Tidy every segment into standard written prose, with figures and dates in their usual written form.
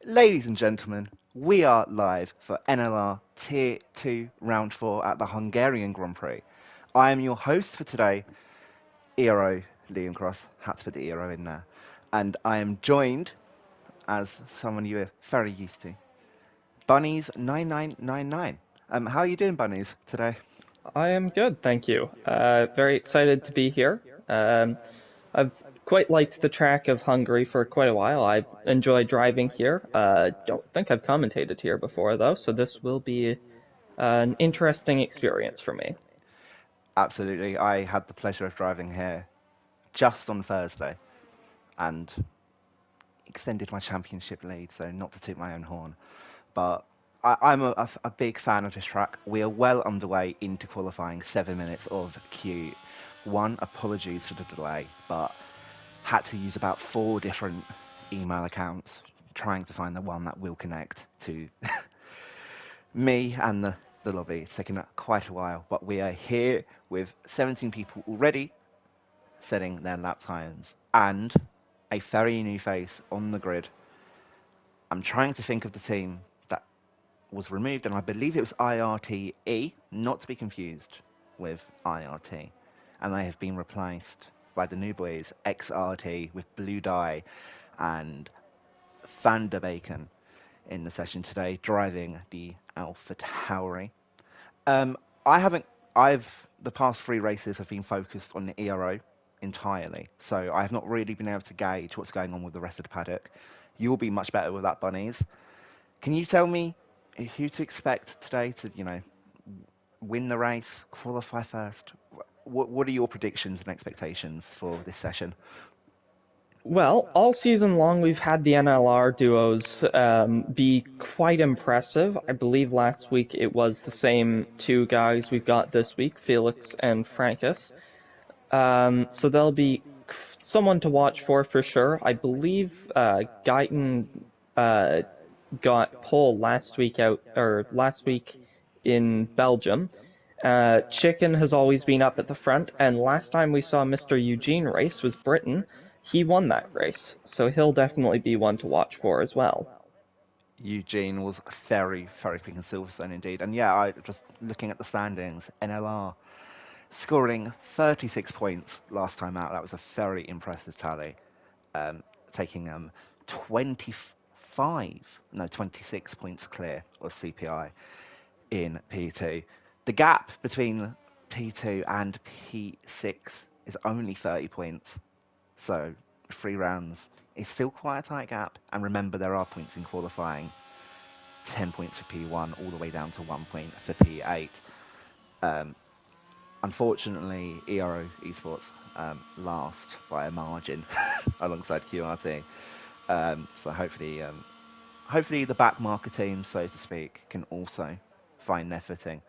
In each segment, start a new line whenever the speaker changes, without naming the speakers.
Ladies and gentlemen, we are live for NLR Tier 2 Round 4 at the Hungarian Grand Prix. I am your host for today, Eero Liam Cross, had to put the Eero in there, and I am joined, as someone you are very used to, Bunnies9999. How are you doing, Bunnies, today?
I am good, thank you. Very excited to be here. I've quite liked the track of Hungary for quite a while. I enjoy driving here. Don't think I've commentated here before though, so this will be an interesting experience for me.
Absolutely. I had the pleasure of driving here just on Thursday and extended my championship lead, so not to toot my own horn. But I'm a big fan of this track. We are well underway into qualifying, 7 minutes of Q1. Apologies for the delay, but had to use about 4 different email accounts trying to find the one that will connect to me and the lobby. It's taken quite a while, but we are here with 17 people already setting their lap times and a very new face on the grid. I'm trying to think of the team that was removed, and I believe it was IRTE, not to be confused with IRT. And they have been replaced by the new boys, XRT, with Blue Dye and Thunder Bacon in the session today, driving the Alpha Tauri. I haven't. The past 3 races have been focused on the ERO entirely, so I have not really been able to gauge what's going on with the rest of the paddock. You'll be much better with that, Bunnies. Can you tell me who to expect today to, win the race, qualify first? What are your predictions and expectations for this session?
Well, all season long we've had the NLR duos be quite impressive. I believe last week it was the same 2 guys we've got this week, Felix and Francis. So they'll be someone to watch for sure. I believe Guyton got pole last week in Belgium. Chicken has always been up at the front, and last time we saw Mr. Eugene race was Britain. He won that race, so he'll definitely be one to watch for as well.
Eugene was very, very quick in Silverstone indeed. And yeah, I just looking at the standings, NLR scoring 36 points last time out. That was a very impressive tally. Taking 26 points clear of CPI in P2. The gap between P2 and P6 is only 30 points. So 3 rounds is still quite a tight gap. And remember, there are points in qualifying. 10 points for P1 all the way down to 1 point for P8. Unfortunately, Esports last by a margin alongside QRT. So hopefully the back marker team, so to speak, can also find their footing.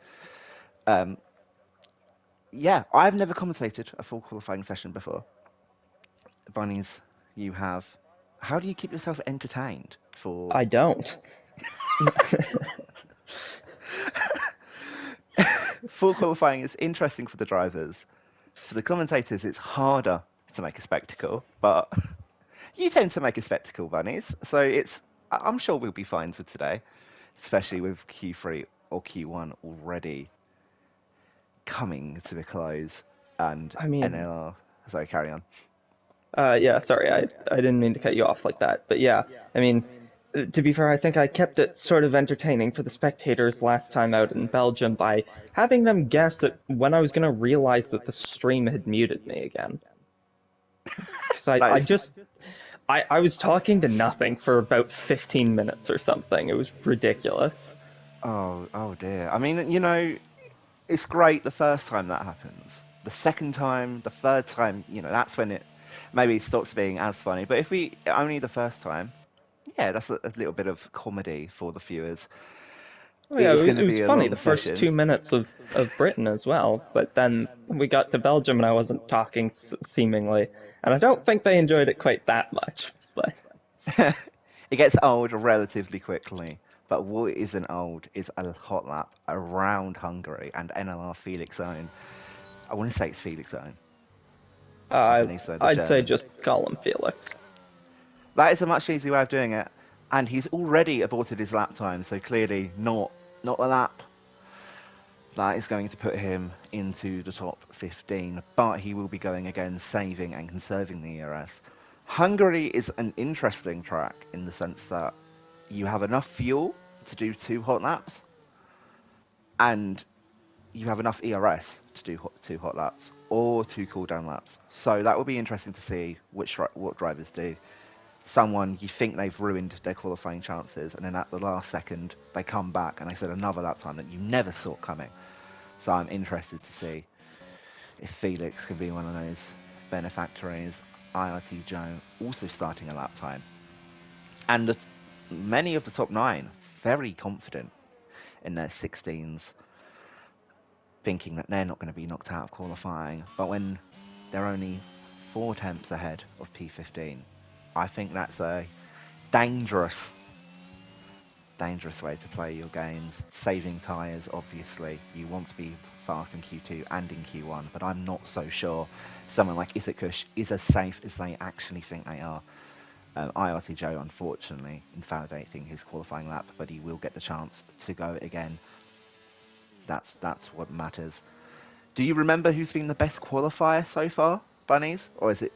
Yeah, I've never commentated a full qualifying session before. Bunnies, you have. How do you keep yourself entertained for?
I don't.
Full qualifying is interesting for the drivers. For the commentators, it's harder to make a spectacle, but you tend to make a spectacle, Bunnies. So I'm sure we'll be fine for today, especially with Q3 or Q1 already coming to a close. And
I mean,
NLR, sorry, carry on.
yeah, sorry, I didn't mean to cut you off like that. But yeah, I mean, to be fair, I think I kept it sort of entertaining for the spectators last time out in Belgium by having them guess that when I was going to realize that the stream had muted me again. Because
That is,
I was talking to nothing for about 15 minutes or something. It was ridiculous.
oh dear. I mean, it's great the first time that happens. The second time, the third time, that's when it maybe stops being as funny. But if we only the first time, yeah, that's a little bit of comedy for the viewers.
Oh
It
yeah,
is going
it
to
was
be a
funny
long
the first
session.
2 minutes of Britain as well, but then we got to Belgium and I wasn't talking seemingly, and I don't think they enjoyed it quite that much. But
It gets old relatively quickly, but what isn't old is a hot lap around Hungary and NLR Felix Zone. I want to say it's Felix Zone. I believe so, the
I'd say
German.
just call him Felix.
That is a much easier way of doing it. and he's already aborted his lap time, so clearly not the lap that is going to put him into the top 15, but he will be going again, saving and conserving the ERS. Hungary is an interesting track in the sense that you have enough fuel to do 2 hot laps, and you have enough ERS to do 2 hot laps or 2 cool down laps. So that will be interesting to see what drivers do. Someone you think they've ruined their qualifying chances, and then at the last second they come back and they set another lap time that you never saw coming. So I'm interested to see if Felix can be one of those benefactors. IRT Joe also starting a lap time. And many of the top 9 very confident in their 16s, thinking that they're not going to be knocked out of qualifying. But when they're only 4 tenths ahead of P15, I think that's a dangerous way to play your games. Saving tyres, obviously. You want to be fast in Q2 and in Q1, but I'm not so sure someone like Isikush is as safe as they actually think they are. IRT Joe, unfortunately, invalidating his qualifying lap, but he will get the chance to go again. That's what matters. Do you remember who's been the best qualifier so far, Bunnies? Or is it...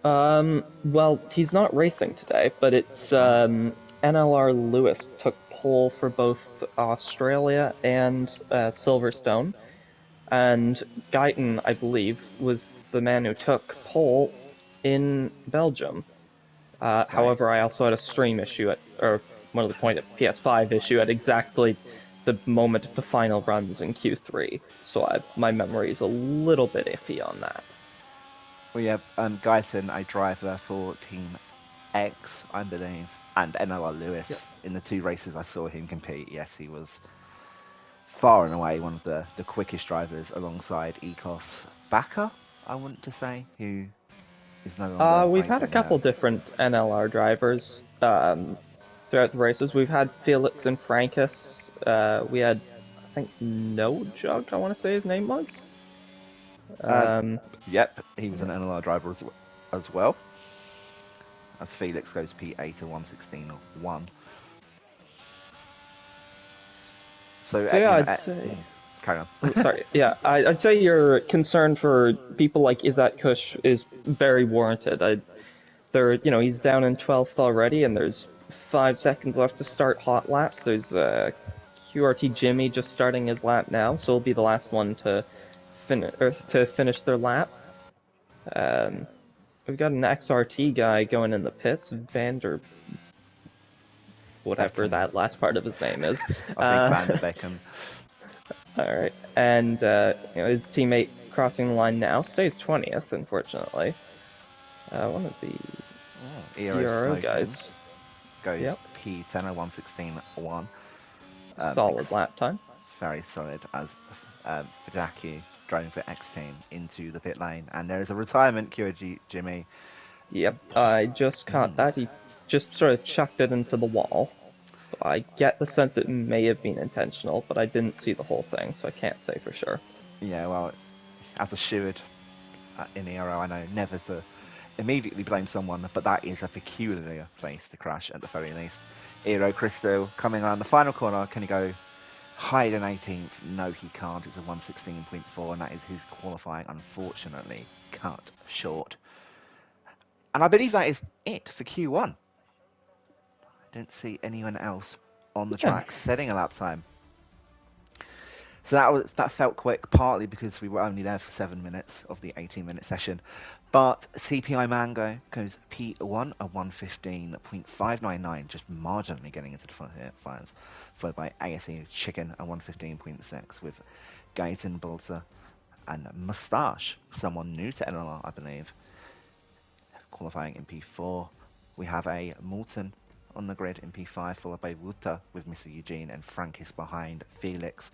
Well, he's not racing today, but it's NLR Lewis took pole for both Australia and Silverstone, and Guyton, I believe, was the man who took pole in Belgium.
Right.
However, I also had a stream issue or one of the point at PS5 issue at exactly the moment of the final runs in Q3, so my memory is a little bit iffy on that.
Well, yeah, Guyton, a driver for Team X, I believe, and NLR Lewis.
Yep.
In the 2 races I saw him compete, yes, he was far and away one of the quickest drivers alongside Ecos Bakker, I want to say, who is no longer
We've had a couple different NLR drivers throughout the races. We've had Felix and Frankus. We had, I think, No Jug, I want to say his name was.
Yep, he was an NLR driver as well. As Felix goes P8 to 116.1. So
yeah, I'd say...
Let's carry on.
Oh, sorry, yeah, I'd say your concern for people like Izat Kush is very warranted. He's down in 12th already, and there's 5 seconds left to start hot laps. There's QRT Jimmy just starting his lap now, so he'll be the last one to finish their lap. We've got an XRT guy going in the pits, Vander... whatever that last part of his name is.
I think Vander Beckham.
Alright, and his teammate crossing the line now stays 20th, unfortunately. One of the ERO guys
goes P10 116.1.
Solid lap time.
Very solid, as Fidaki driving for X Team into the pit lane, and there is a retirement QRG Jimmy.
Yep, I just caught that. He just sort of chucked it into the wall. I get the sense it may have been intentional, but I didn't see the whole thing, so I can't say for sure.
Yeah, well, as a steward in ERO, I know never to immediately blame someone, but that is a peculiar place to crash at the very least. ERO Crystal coming around the final corner. Can he go higher than 18th? No, he can't. It's a 116.4, and that is his qualifying, unfortunately, cut short. And I believe that is it for Q1. I don't see anyone else on the track setting a lap time. So that felt quick, partly because we were only there for 7 minutes of the 18-minute session. But CPI Mango goes P1 at 115.599, just marginally getting into the front here, finals, followed by ASE Chicken at 115.6 with Gaten Bolter and Moustache, someone new to NLR, I believe, qualifying in P4. We have a Moulton on the grid in P5, followed by Wuta with Mr. Eugene, and Frankis behind Felix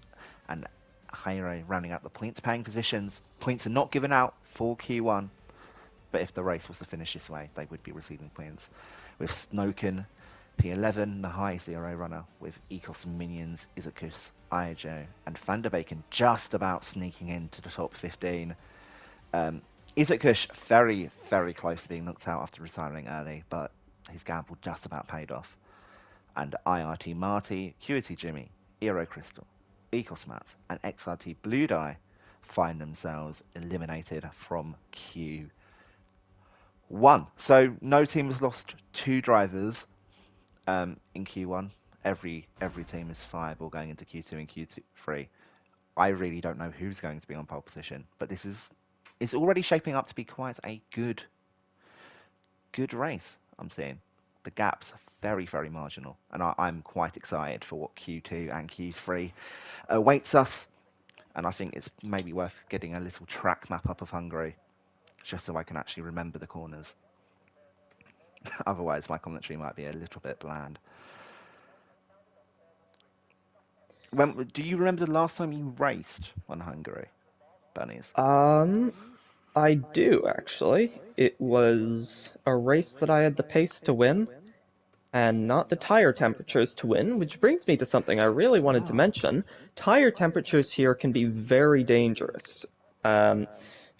and Jairo rounding out the points paying positions. Points are not given out for Q1, but if the race was to finish this way, they would be receiving points. With Snoken P11, the high zero runner, with Ecos Minions, Izakus, Iajo, and Vanderbeken just about sneaking into the top 15. Izakush very, very close to being knocked out after retiring early, but his gamble just about paid off. and IRT Marty, QT Jimmy, Eero Crystal, Ecos Mats, and XRT Blue Dye find themselves eliminated from Q1. So no team has lost two drivers in Q1. Every team is five going into Q2 and Q3. I really don't know who's going to be on pole position, but it's already shaping up to be quite a good race. I'm seeing the gaps are very marginal, and I'm quite excited for what Q2 and Q3 awaits us. And I think it's maybe worth getting a little track map up of Hungary, just so I can actually remember the corners. Otherwise, my commentary might be a little bit bland. Do you remember the last time you raced on Hungary, Bunnies?
Um, I do actually. It was a race that I had the pace to win, and not the tire temperatures to win, which brings me to something I really wanted to
Ah,
mention. Tire temperatures here can be very dangerous. Um,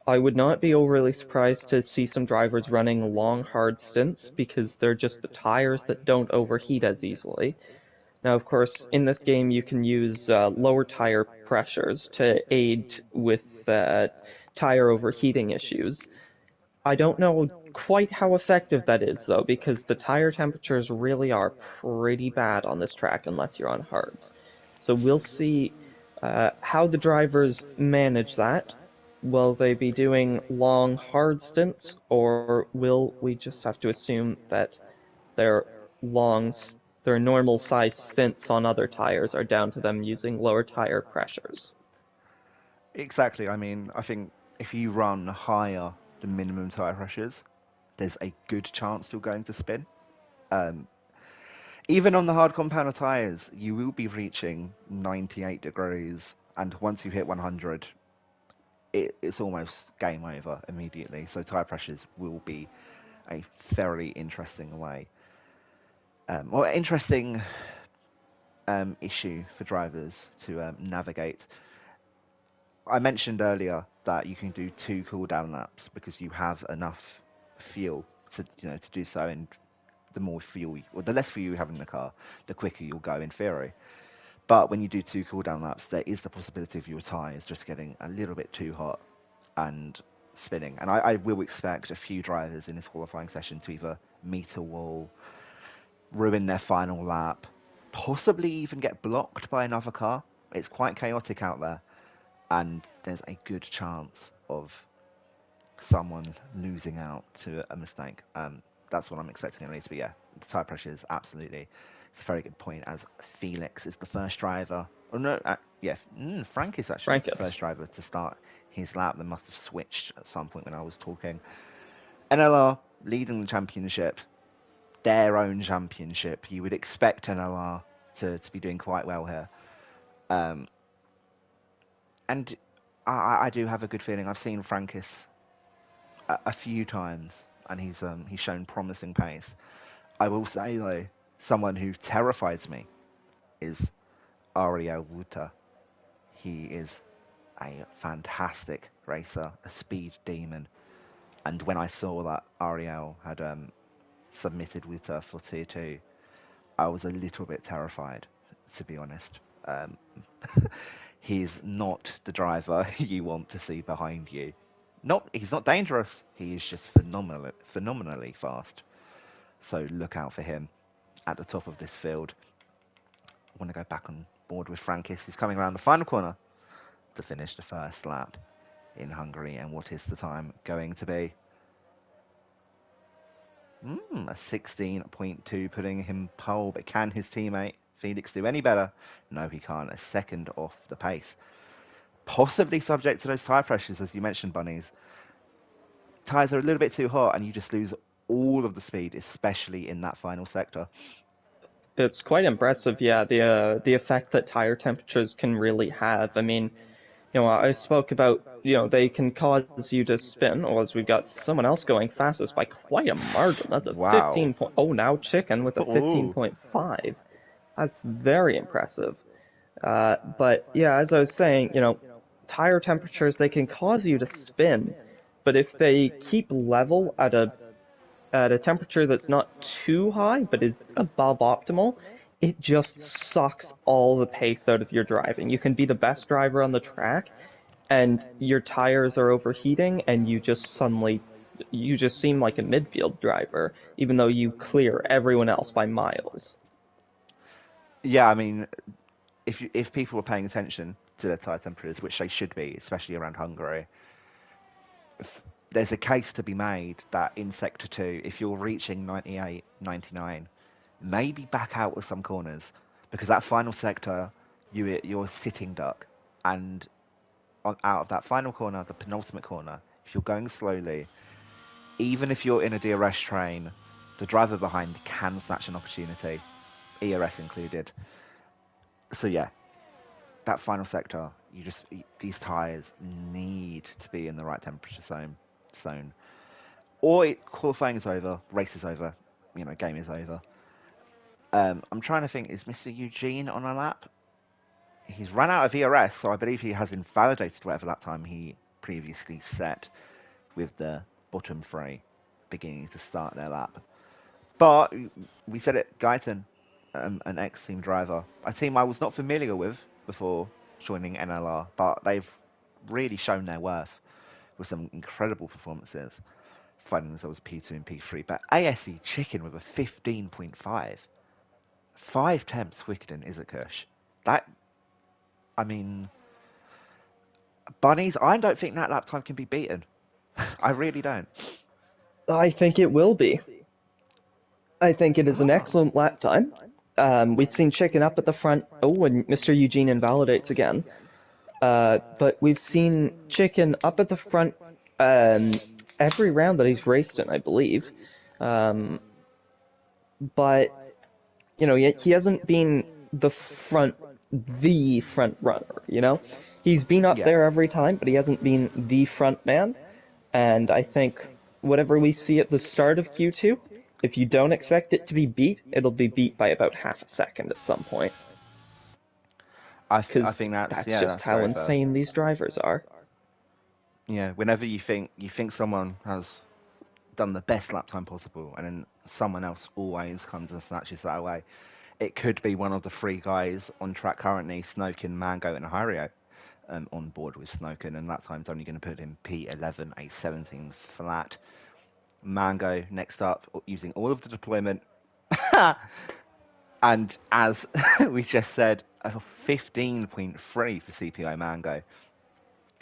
I would not be overly surprised to see some drivers running long, hard stints because they're just the tires that don't overheat as easily. Now, of course, in this game you can use lower tire pressures to aid with tire overheating issues. I don't know quite how effective that is, though, because the tire temperatures really are pretty bad on this track unless you're on hards. So we'll see how the drivers manage that. Will they be doing long, hard stints, or will we just have to assume that their long, their normal size stints on other tires are down to them using lower tire pressures?
exactly. I mean, I think if you run higher than minimum tire pressures, there's a good chance you're going to spin. Um, Even on the hard compounder tires, you will be reaching 98 degrees, and once you hit 100, it's almost game over immediately. So tire pressures will be a very interesting way, or interesting issue for drivers to navigate. I mentioned earlier that you can do two cooldown laps because you have enough fuel to do so, and the more fuel, or the less fuel you have in the car, the quicker you'll go in theory. But when you do two cooldown laps, there is the possibility of your tyres just getting a little bit too hot and spinning. And I will expect a few drivers in this qualifying session to either meet a wall, ruin their final lap, possibly even get blocked by another car. It's quite chaotic out there, and there's a good chance of someone losing out to a mistake. That's what I'm expecting at least. But yeah, the tire pressure is absolutely. It's a very good point. As Felix is the first driver. Oh no, yeah, Frankis actually was the
Frankus.
first driver to start his lap. They must have switched at some point when I was talking. NLR leading the championship, their own championship. You would expect NLR to be doing quite well here. Um, and I do have a good feeling. I've seen Frankis a few times, and he's shown promising pace. I will say though, someone who terrifies me is Ariel Wuta. He is a fantastic racer, a speed demon. And when I saw that Ariel had submitted Wuta for tier two, I was a little bit terrified, to be honest. Um, he's not the driver you want to see behind you. He's not dangerous. He is just phenomenally fast. So look out for him at the top of this field. I want to go back on board with Frankis, who's coming around the final corner to finish the first lap in Hungary. And what is the time going to be? A 16.2, putting him pole. But can his teammate Felix do any better? No, he can't. A second off the pace. Possibly subject to those tyre pressures, as you mentioned, Bunnies. Tyres are a little bit too hot, and you just lose all of the speed, especially in that final sector.
It's quite impressive, yeah, the effect that tire temperatures can really have. I mean, I spoke about, they can cause you to spin, or as we've got someone else going fastest by quite a margin. That's a
Wow.
15 point, oh, now Chicken with a
Ooh.
15.5. That's very impressive. But yeah, as I was saying, tire temperatures, they can cause you to spin, but if they keep level at a temperature that's not too high, but is above optimal, it just sucks all the pace out of your driving. You can be the best driver on the track, and your tires are overheating, and you just seem like a midfield driver, even though you clear everyone else by miles.
Yeah, I mean, if people were paying attention to their tire temperatures, which they should be, especially around Hungary, there's a case to be made that in Sector 2, if you're reaching 98, 99, maybe back out of some corners, because that final sector, you're sitting duck, and out of that final corner, the penultimate corner, if you're going slowly, even if you're in a DRS train, the driver behind can snatch an opportunity, ERS included. So yeah, that final sector, these tires need to be in the right temperature zone. Or qualifying is over, race is over, game is over. I'm trying to think, is Mr. Eugene on a lap? He's run out of ERS, so I believe he has invalidated whatever lap time he previously set with the bottom three beginning to start their lap. But we said it, Guyton, an ex-team driver, a team I was not familiar with before joining NLR, but they've really shown their worth with some incredible performances, finding themselves P2 and P3. But ASE Chicken with a 15.5, 5 temps quicker than Izakush. That, I mean, Bunnies, I don't think that lap time can be beaten. I really don't.
I think it will be. I think it is an
Oh.
excellent lap time. We've seen Chicken up at the front. Oh, and Mr. Eugene invalidates again. But we've seen Chicken up at the front every round that he's raced in, I believe. Um, but he hasn't been the front runner. He's been up
Yeah.
there every time, but he hasn't been the front man. And I think whatever we see at the start of Q2, if you don't expect it to be beat, it'll be beat by about half a second at some point.
I
Because
think
that's just
that's
how
very fair.
insane these drivers are.
Yeah, whenever you think someone has done the best lap time possible, and then someone else always comes and snatches that away. It could be one of the three guys on track currently, Snoken, Mango, and Hario, on board with Snoken, and that time's only going to put him P11, a 17 flat. Mango next up, using all of the deployment, and as we just said, a 15.3 for CPI Mango.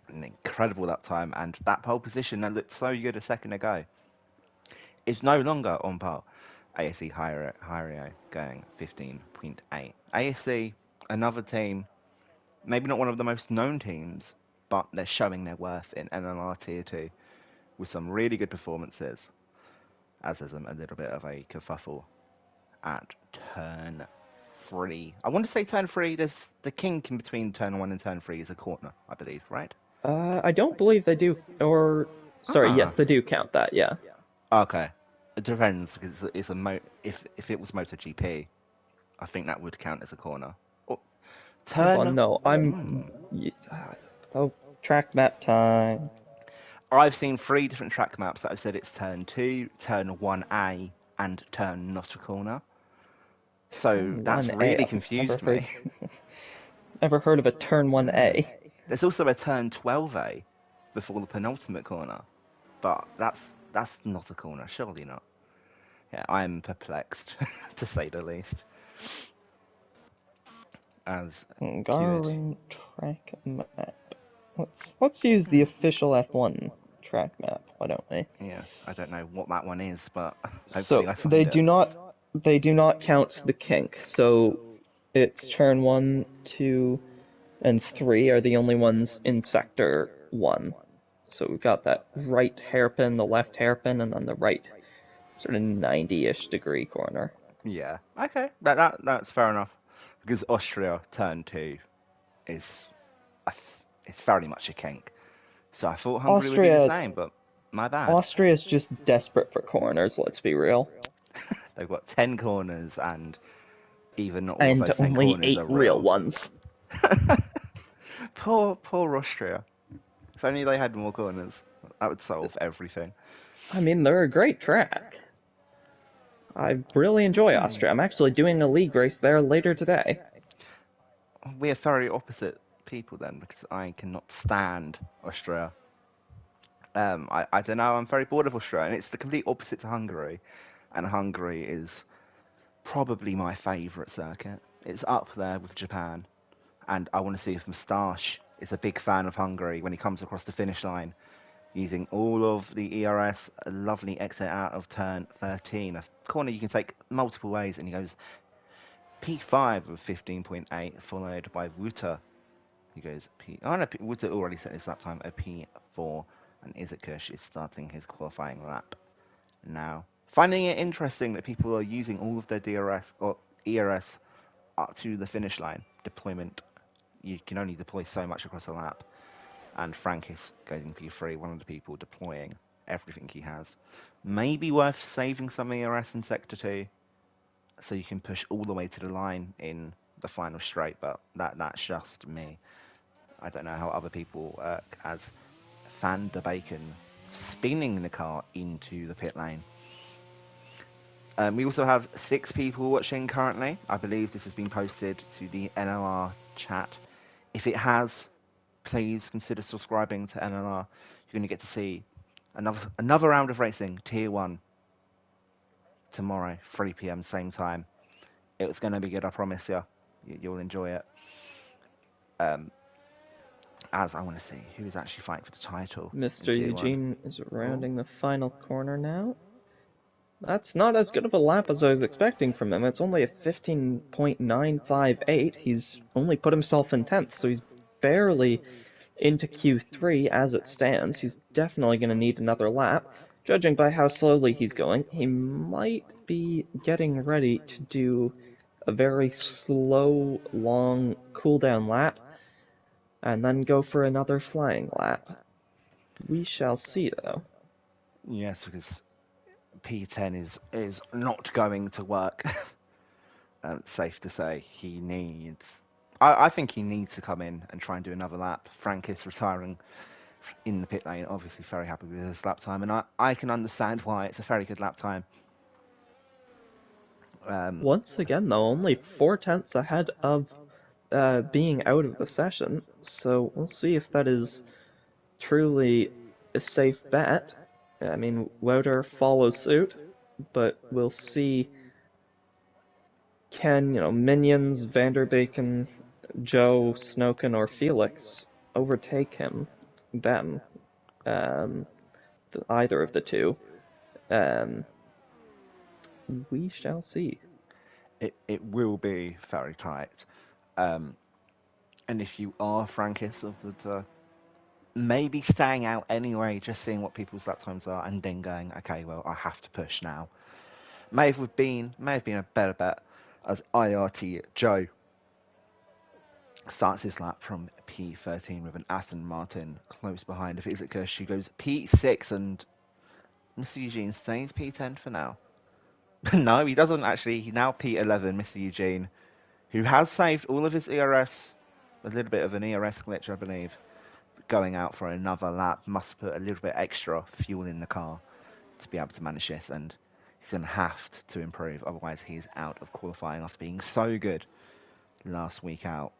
An incredible that time, and that pole position that looked so good a second ago is no longer on par. ASE Hario going 15.8. ASE, another team, maybe not one of the most known teams, but they're showing their worth in NLR Tier 2 with some really good performances, as there's a little bit of a kerfuffle at turn 3. I want to say turn 3, there's the kink in between turn 1 and turn 3 is a corner, I believe, right?
I don't believe they do, or sorry,
Ah,
yes, they do count that. Yeah.
okay. It depends because if it was MotoGP, I think that would count as a corner. Oh,
Hold on,
turn.
no, oh, track map time.
I've seen 3 different track maps that have said it's turn 2, turn 1A, and turn not a corner. So
Turn
that's
1A.
really
I've never
confused
heard
me.
never heard of a turn 1A.
There's also a turn 12A before the penultimate corner, but that's not a corner, surely not. Yeah, I am perplexed, to say the least. As Pewid,
Hungarian track map. Let's use the official F1 track map. Why don't we?
yes, I don't know what that one is, but hopefully
So
I find it.
they do not count the kink. So it's turn one, two, and three are the only ones in sector one. So we've got that right hairpin, the left hairpin, and then the right sort of 90-ish degree corner.
Yeah, okay, that's fair enough. Because Austria turn 2 is it's very much a kink. So I thought Hungary would be the
Austria
same, but my bad.
Austria's just desperate for corners, let's be real.
They've got 10 corners, and even not all of
And
those 10
only
corners
8
are
real
real.
ones.
Poor Austria. If only they had more corners, that would solve everything.
I mean, they're a great track. I really enjoy Austria. I'm actually doing a league race there later today.
We're very opposite people then, because I cannot stand Austria. I don't know, I'm very bored of Austria, and it's the complete opposite to Hungary. And Hungary is probably my favourite circuit. It's up there with Japan, and I want to see if Moustache is a big fan of Hungary when he comes across the finish line, using all of the ERS, a lovely exit out of turn 13. A corner you can take multiple ways, and he goes P5 with 15.8, followed by Wuta. He goes P. Oh no, Wuta already set his lap time a P4, and Izakush is starting his qualifying lap now. Finding it interesting that people are using all of their DRS or ERS up to the finish line deployment. You can only deploy so much across a lap, and Frank is going P3, one of the people deploying everything he has. Maybe worth saving some ERS in Sector 2, so you can push all the way to the line in the final straight, but that's just me. I don't know how other people work, as Van der Bacon spinning the car into the pit lane. We also have 6 people watching currently. I believe this has been posted to the NLR chat. If it has, please consider subscribing to NLR. You're going to get to see another round of racing, Tier 1, tomorrow, 3 p.m, same time. It's going to be good, I promise you. You'll enjoy it. As I want to see who is actually fighting for the title.
Mr. Eugene is rounding the final corner now. That's not as good of a lap as I was expecting from him. It's only a 15.958. He's only put himself in 10th, so he's barely into Q3 as it stands. He's definitely going to need another lap. Judging by how slowly he's going, he might be getting ready to do a very slow, long cooldown lap, and then go for another flying lap. We shall see, though.
Yes, because P10 is not going to work. Safe to say, he needs. I think he needs to come in and try and do another lap. Frank is retiring in the pit lane, obviously very happy with his lap time, and I can understand why. It's a very good lap time.
Once again, though, only 4/10 ahead of being out of the session, so we'll see if that is truly a safe bet. I mean, Wouter follows suit, but we'll see. Can, Minions, Vanderbacon, Joe, Snoken, or Felix overtake them, either of the two? We shall see.
It will be very tight. And if you are Frankis of the maybe staying out anyway, just seeing what people's lap times are, and then going, okay, well, I have to push now. May have been a better bet, as IRT Joe starts his lap from P13 with an Aston Martin close behind of Izakush, who goes P6, and Mr. Eugene stays P10 for now. No, he doesn't actually. He's now P11, Mr. Eugene, who has saved all of his ERS, a little bit of an ERS glitch, I believe, going out for another lap. Must put a little bit extra fuel in the car to be able to manage this, and he's going to have to improve, otherwise he's out of qualifying after being so good last week out.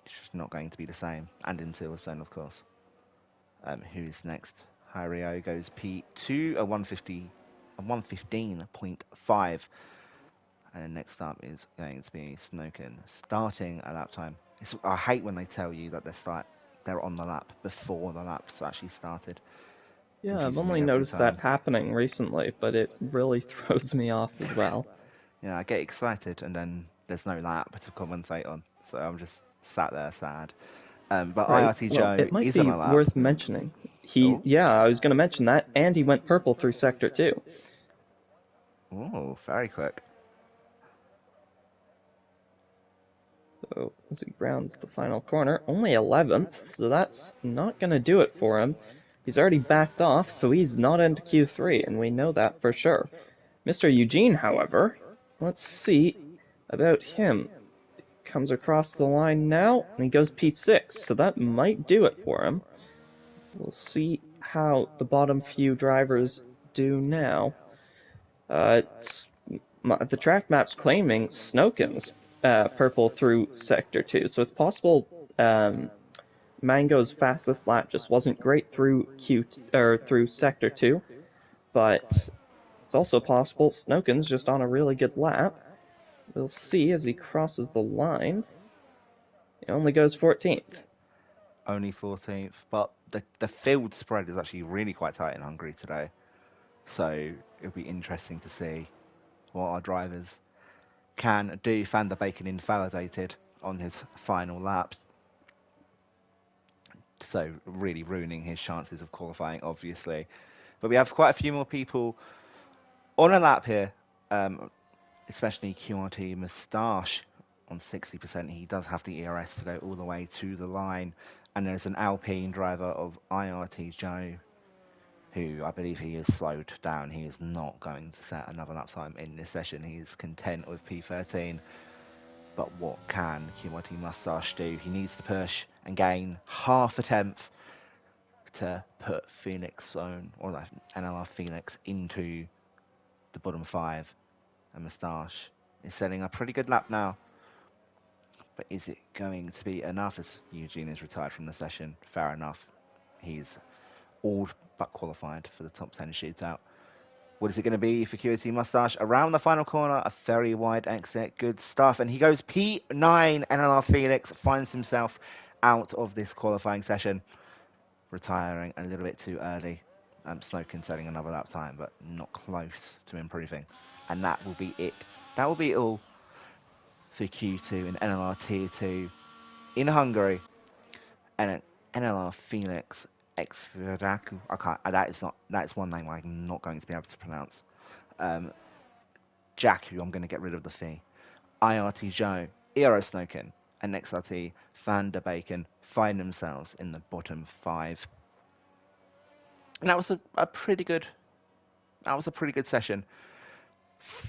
It's just not going to be the same, and in Silverstone, of course. Who's next? Hario goes P2, a 115.5. And then next up is going to be Snoken, starting a lap time. I hate when they tell you that they're on the lap before the lap's actually started.
Yeah, I've only noticed that happening recently, but it really throws me off as well.
Yeah, I get excited, and then there's no lap to commentate on, so I'm just sat there sad. But right. IRT Joe
it might
is
be
on a lap.
worth mentioning. Yeah, I was going to mention that, and he went purple through Sector 2.
Oh, very quick.
So, as he rounds the final corner, only 11th, so that's not going to do it for him. He's already backed off, so he's not into Q3, and we know that for sure. Mr. Eugene, however, let's see about him. Comes across the line now, and he goes P6, so that might do it for him. We'll see how the bottom few drivers do now. It's the track map's claiming Snoken's purple through Sector 2, so it's possible Mango's fastest lap just wasn't great through through Sector 2, but it's also possible Snoken's just on a really good lap. We'll see as he crosses the line. He only goes 14th.
Only 14th, but the field spread is actually really quite tight in Hungary today. So it'll be interesting to see what our drivers can do. Van der Bacon invalidated on his final lap, so really ruining his chances of qualifying, obviously. But we have quite a few more people on a lap here, especially QRT Moustache on 60%. He does have the ERS to go all the way to the line. And there's an Alpine driver of IRT Joe, who I believe he is slowed down. He is not going to set another lap time in this session. He is content with P13. But what can QRT Moustache do? He needs to push and gain half a tenth to put Phoenix Zone, or like NLR Phoenix, into the bottom 5. And Moustache is setting a pretty good lap now. But is it going to be enough as Eugene is retired from the session? Fair enough. He's all but qualified for the top 10 shootout. What is it going to be for QT Moustache? Around the final corner, a very wide exit. Good stuff. And he goes P9. NLR Felix finds himself out of this qualifying session, retiring a little bit too early. Snoken setting another lap time, but not close to improving. And that will be it. That will be all for Q2 and NLR Tier 2 in Hungary. And NLR Felix Exviraku. I can't. That is one name I'm not going to be able to pronounce. Jack, who I'm going to get rid of the fee. IRT Joe, Eero Snoken, and XRT Van der Bacon find themselves in the bottom 5. And that was a pretty good. That was a pretty good session.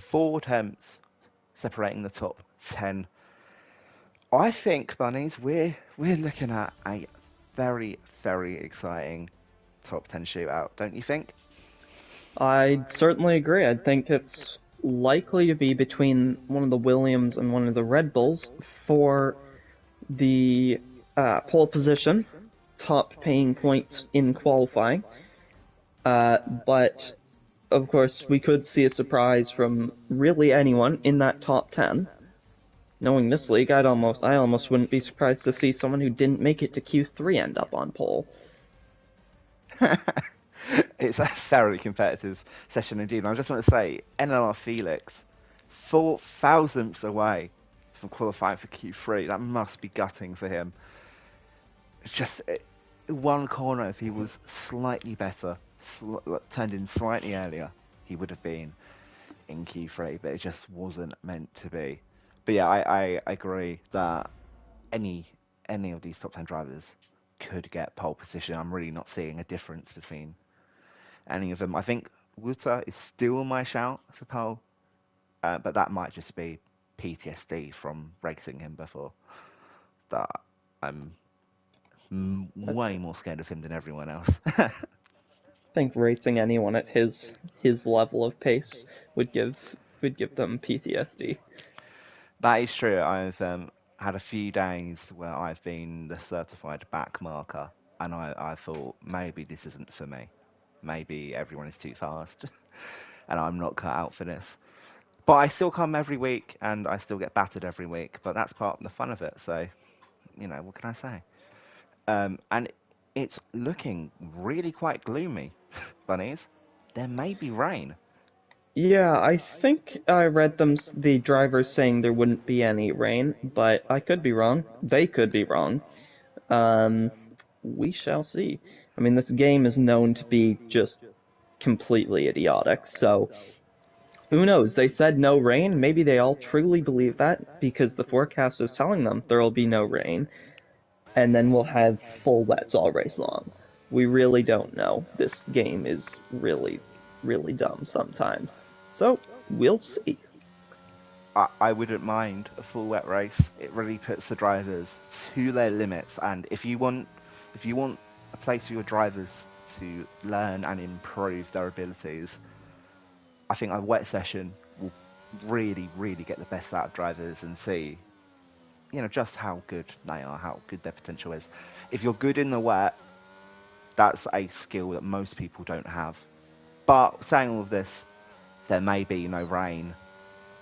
4 attempts separating the top 10. I think, Bunnies, we're looking at a very, very exciting top 10 shootout, don't you think?
I'd certainly agree. I think it's likely to be between one of the Williams and one of the Red Bulls for the pole position, top paying points in qualifying. But, of course, we could see a surprise from really anyone in that top 10. Knowing this league, I almost wouldn't be surprised to see someone who didn't make it to Q3 end up on pole.
It's a very competitive session indeed. And I just want to say, NLR Felix, 4 thousandths away from qualifying for Q3. That must be gutting for him. It's just one corner, if he was slightly better, turned in slightly earlier, he would have been in Q3, but it just wasn't meant to be. But yeah, I agree that any of these top 10 drivers could get pole position. I'm really not seeing a difference between any of them. I think Wuta is still my shout for pole, but that might just be PTSD from racing him before. That I'm way more scared of him than everyone else.
I think racing anyone at his level of pace would give them PTSD.
That is true. I've had a few days where I've been the certified back marker, and I thought maybe this isn't for me. Maybe everyone is too fast, and I'm not cut out for this. But I still come every week, and I still get battered every week. But that's part of the fun of it. So, what can I say? And it's looking really quite gloomy, bunnies. There may be rain.
Yeah, I think I read the drivers saying there wouldn't be any rain, but I could be wrong. They could be wrong. Um, we shall see. I mean, this game is known to be just completely idiotic, so who knows? They said no rain. Maybe they all truly believe that because the forecast is telling them there'll be no rain, and then we'll have full wets all race long. We really don't know. This game is really, really dumb sometimes. So, we'll see.
I wouldn't mind a full wet race. It really puts the drivers to their limits. And if you want a place for your drivers to learn and improve their abilities, I think a wet session will really, really get the best out of drivers and see, just how good they are, how good their potential is. If you're good in the wet, that's a skill that most people don't have. But saying all of this, there may be no rain.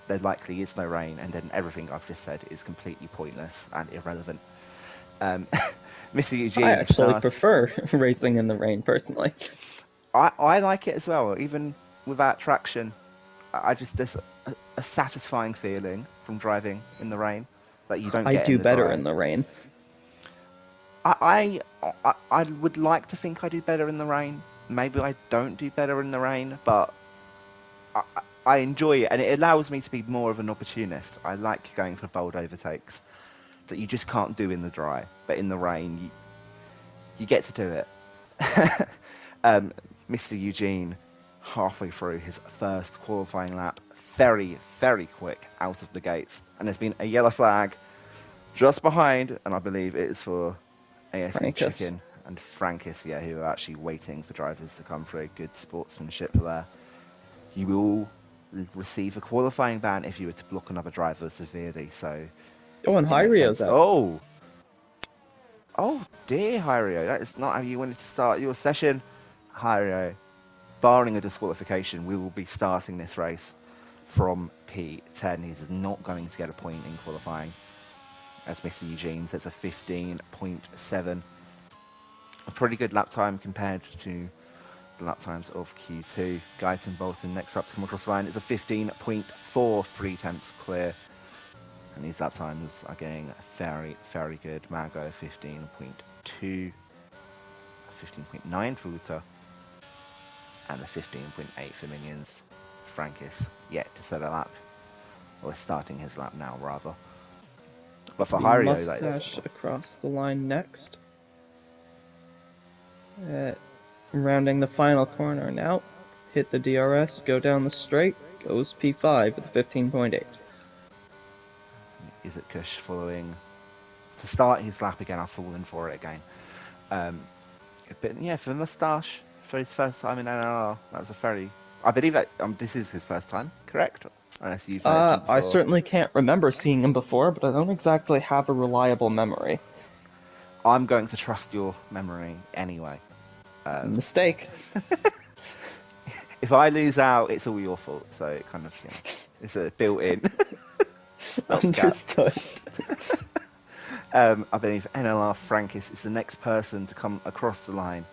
There likely is no rain, and then everything I've just said is completely pointless and irrelevant. Um, Mr.
I
Eugene
actually
starts.
prefer racing in the rain, personally.
I like it as well, even without traction. I just there's a satisfying feeling from driving in the rain that you don't
I
get in
do
the
better
dry.
in the rain.
I would like to think I do better in the rain. Maybe I don't do better in the rain, but I, I enjoy it, and it allows me to be more of an opportunist. I like going for bold overtakes that you just can't do in the dry, but in the rain you get to do it. Mr. Eugene, halfway through his first qualifying lap, very, very quick out of the gates, and there's been a yellow flag just behind, and I believe it is for ASE
Francus.
Chicken and Frankis, yeah, who are actually waiting for drivers to come through. Good sportsmanship there. You will receive a qualifying ban if you were to block another driver severely, so
Oh, and
it makes
Hyrio's
sense.
out.
Oh dear, Hyrio, that is not how you wanted to start your session. Hyrio, barring a disqualification, we will be starting this race from P10. He's not going to get a point in qualifying, as Mr. Eugene says, a 15.7. A pretty good lap time compared to the lap times of Q2. Guyton Bolton next up to come across the line is a 15.4, 3 tenths clear. And these lap times are getting very, very good. Margot 15.2, 15.9 for Uta, and a 15.8 for Minions. Frankis yet to set a lap, or starting his lap now rather. But for
The
Hyrio, that is.
mustache across the line next. Rounding the final corner now. Hit the DRS, go down the straight, goes P5 with a 15.8.
Is it Kush following to start his lap again? I've fallen for it again. But yeah, for the moustache, for his first time in NLR, that was a very. I believe that this is his first time, correct? Unless you've noticed him before.
I certainly can't remember seeing him before, but I don't exactly have a reliable memory.
I'm going to trust your memory anyway.
Mistake.
If I lose out, it's all your fault. So it kind of, it's a built-in.
Understood.
I believe NLR Frankis is the next person to come across the line.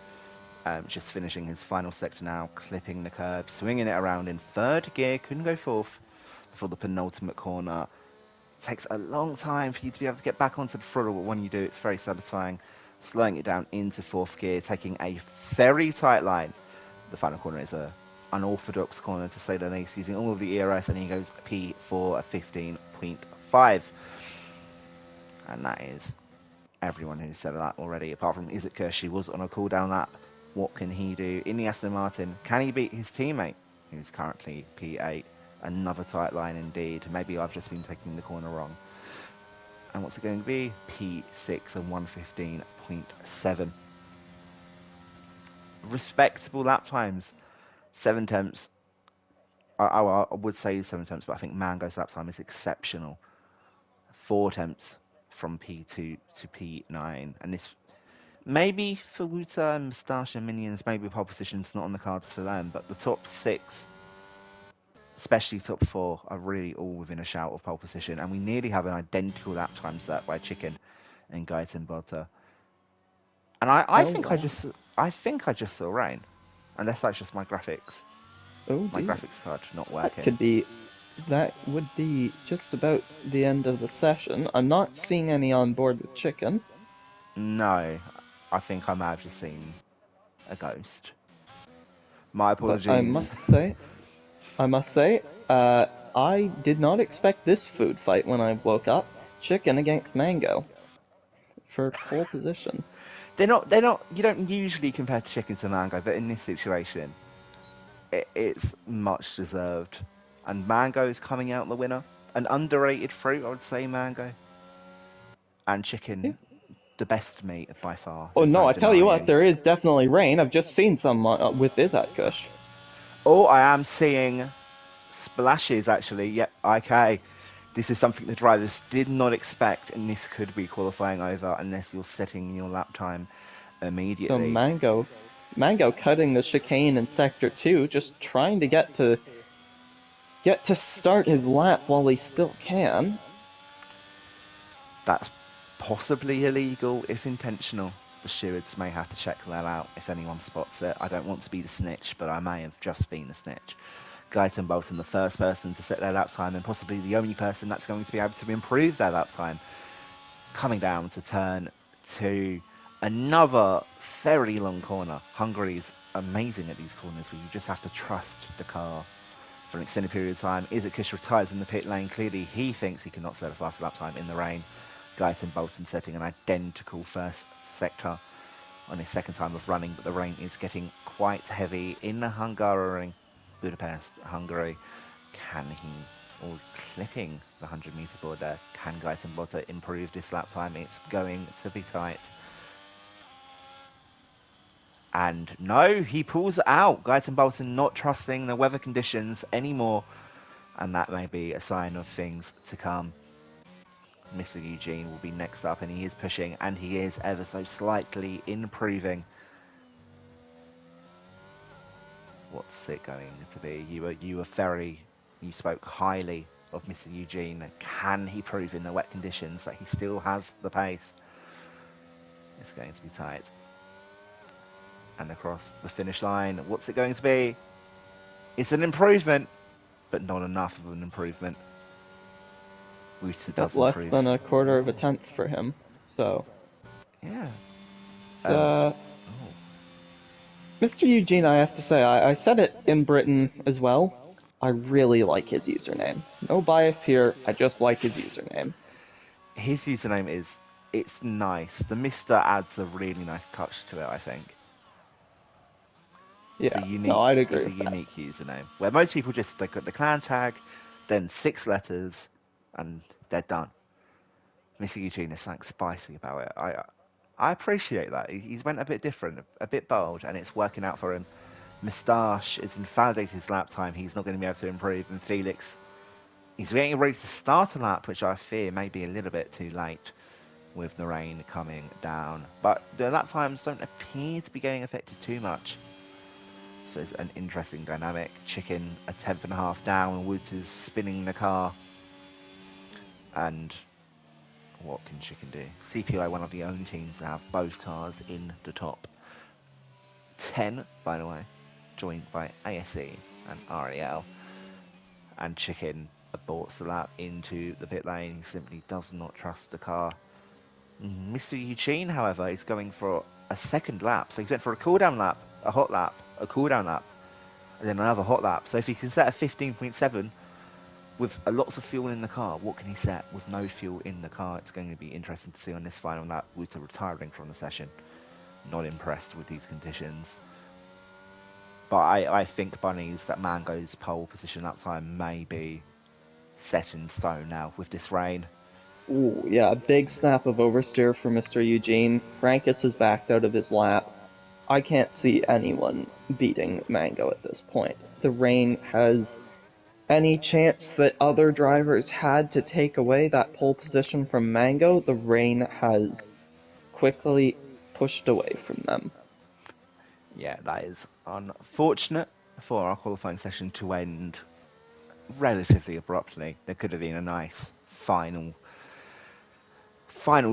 Just finishing his final sector now, clipping the curb, swinging it around in third gear, couldn't go fourth before the penultimate corner. It takes a long time for you to be able to get back onto the throttle, but when you do, it's very satisfying. Slowing it down into fourth gear, taking a very tight line. The final corner is a unorthodox corner, to say the least, using all of the ERS, and he goes P4 at 15.5. And that is everyone who's said that already, apart from Isaac Kirsch, who was on a cooldown lap. What can he do in the Aston Martin? Can he beat his teammate, who's currently P8? Another tight line indeed. Maybe I've just been taking the corner wrong. And what's it going to be? P6 and 115.7. Respectable lap times. 7 tenths. I would say 7 tenths, but I think Mango's lap time is exceptional. 4 tenths from P2 to P9. And this, maybe for Wuta and Moustache and Minions, maybe pole position's not on the cards for them, but the top 6, especially top 4, are really all within a shout of pole position, and we nearly have an identical lap time set by Chicken and Guyton Butter. And I think I just saw rain, unless that's just my graphics.
Oh,
My
dear.
graphics card not working.
That would be just about the end of the session. I'm not seeing any on board with Chicken.
No, I think I might have just seen a ghost. My apologies.
But I must say, I did not expect this food fight when I woke up. Chicken against Mango for pole position.
They're not. You don't usually compare Chicken to Mango, but in this situation, it's much deserved. And Mango is coming out the winner. An underrated fruit, I would say, Mango. And Chicken, the best meat by far.
Oh
There's
no,
no
I tell you what,
denying.
there is definitely rain. I've just seen some with this at Kush.
Oh, I am seeing splashes, actually. Yep, okay. This is something the drivers did not expect, and this could be qualifying over unless you're setting your lap time
So
immediately.
Mango cutting the chicane in sector 2, just trying to get to start his lap while he still can.
That's possibly illegal if intentional. The stewards may have to check that out if anyone spots it. I don't want to be the snitch, but I may have just been the snitch. Guyton Bolton, the first person to set their lap time, and possibly the only person that's going to be able to improve their lap time. Coming down to turn 2, another very long corner. Hungary's amazing at these corners where you just have to trust the car for an extended period of time. Izakush retires in the pit lane. Clearly, he thinks he cannot set a faster lap time in the rain. Guyton Bolton setting an identical first sector on his second time of running, but the rain is getting quite heavy in Hungary, Budapest, Hungary. Can he, or clicking the 100-meter board there, can Guyton Bolton improve this lap time? It's going to be tight. And no, he pulls out. Guyton Bolton not trusting the weather conditions anymore, and that may be a sign of things to come. Mr. Eugene will be next up, and he is pushing, and he is ever so slightly improving. What's it going to be? You spoke highly of Mr. Eugene. Can he prove in the wet conditions that he still has the pace? It's going to be tight. And across the finish line, what's it going to be? It's an improvement, but not enough of an improvement. Rooster does
Less
improve.
than a quarter of a tenth for him. So
Yeah.
it's, Mr. Eugene, I have to say, I said it in Britain as well. I really like his username. No bias here, I just like his username.
His username it's nice. The Mister adds a really nice touch to it, I think.
Yeah, no, I'd agree
It's a
with that.
unique username. Where most people just they got the clan tag, then 6 letters, and they're done. Mr. Eugene is something spicy about it. I appreciate that. He's went a bit different, a bit bold, and it's working out for him. Moustache is invalidated his lap time. He's not going to be able to improve. And Felix, he's getting ready to start a lap, which I fear may be a little bit too late with the rain coming down. But the lap times don't appear to be getting affected too much. So it's an interesting dynamic. Chicken a tenth and a half down. Woods is spinning the car. And what can Chicken do? CPI, one of the only teams to have both cars in the top 10, by the way, joined by ASE and REL. And Chicken aborts the lap into the pit lane. He simply does not trust the car. Mr. Eugene, however, is going for a second lap. So he's went for a cooldown lap, a hot lap, a cooldown lap, and then another hot lap. So if he can set a 15.7 with lots of fuel in the car, what can he set with no fuel in the car? It's going to be interesting to see on this final lap. Wuta retiring from the session. Not impressed with these conditions. But I think, Bunnies, that Mango's pole position lap time may be set in stone now with this rain.
Ooh, yeah, a big snap of oversteer for Mr. Eugene. Frankus has backed out of his lap. I can't see anyone beating Mango at this point. The rain has any chance that other drivers had to take away that pole position from Mango, the rain has quickly pushed away from them.
Yeah, that is unfortunate for our qualifying session to end relatively abruptly. There could have been a nice final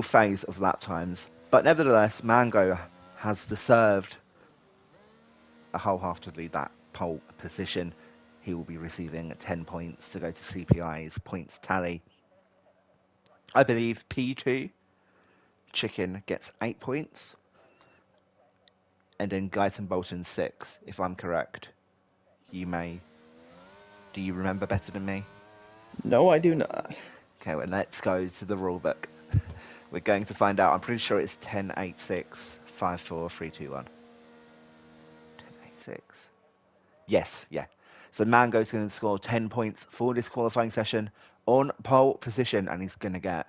phase of lap times, but nevertheless, Mango has deserved wholeheartedly that pole position. He will be receiving 10 points to go to CPI's points tally. I believe P2 Chicken gets 8 points, and then Guyton Bolton 6, if I'm correct. Do you remember better than me?
No, I do not.
Okay, well, let's go to the rulebook. We're going to find out. I'm pretty sure it's 10, 8, 6, 5, 4, 3, 2, 1. 10, 8, 6. Yes, yeah. So Mango's going to score 10 points for this qualifying session on pole position, and he's going to get,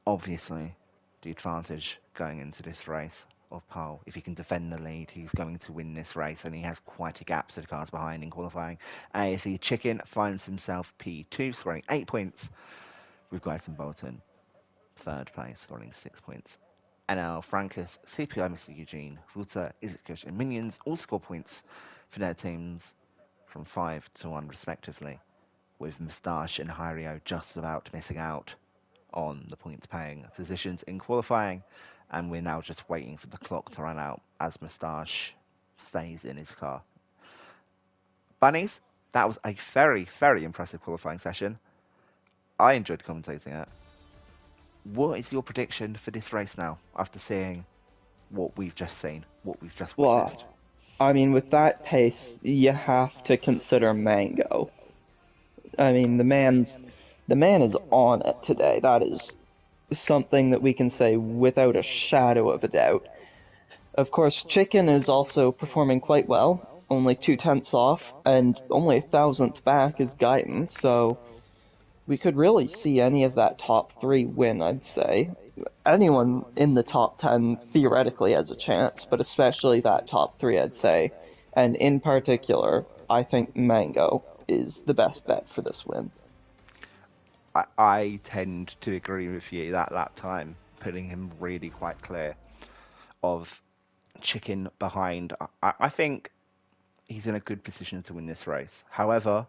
obviously, the advantage going into this race. of pole. If he can defend the lead, he's going to win this race, and he has quite a gap to the cars behind in qualifying. ASE Chicken finds himself P2, scoring 8 points, with Guyton Bolton third place, scoring 6 points. NL Francis, CPI Mr. Eugene, Vuta, Izukush, and Minions all score points for their teams from 5 to 1 respectively, with Moustache and Hyrio just about missing out on the points paying positions in qualifying, and we're now just waiting for the clock to run out as Moustache stays in his car. Bunnies, that was a very, very impressive qualifying session. I enjoyed commentating it. What is your prediction for this race now, after seeing what we've just seen, what we've just witnessed?
Well, I mean, with that pace, you have to consider Mango. I mean, the man is on it today. That is something that we can say without a shadow of a doubt. Of course, Chicken is also performing quite well, only 2/10 off, and only 1,000th back is Guyton, so we could really see any of that top 3 win, I'd say. Anyone in the top 10 theoretically has a chance, but especially that top 3, I'd say. And in particular, I think Mango is the best bet for this win.
I tend to agree with you that time, putting him really quite clear of Chicken behind. I think he's in a good position to win this race. However,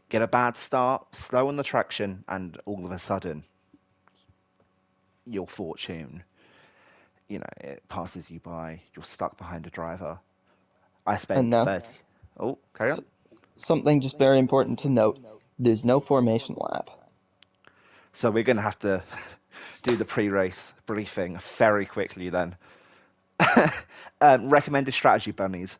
get a bad start, slow on the traction, and all of a sudden, your fortune, it passes you by. You're stuck behind a driver. I
And
spent
now,
30. Oh, carry on.
something just very important to note, there's no formation lap.
So we're going to have to do the pre-race briefing very quickly then. Recommended strategy, Bunnies.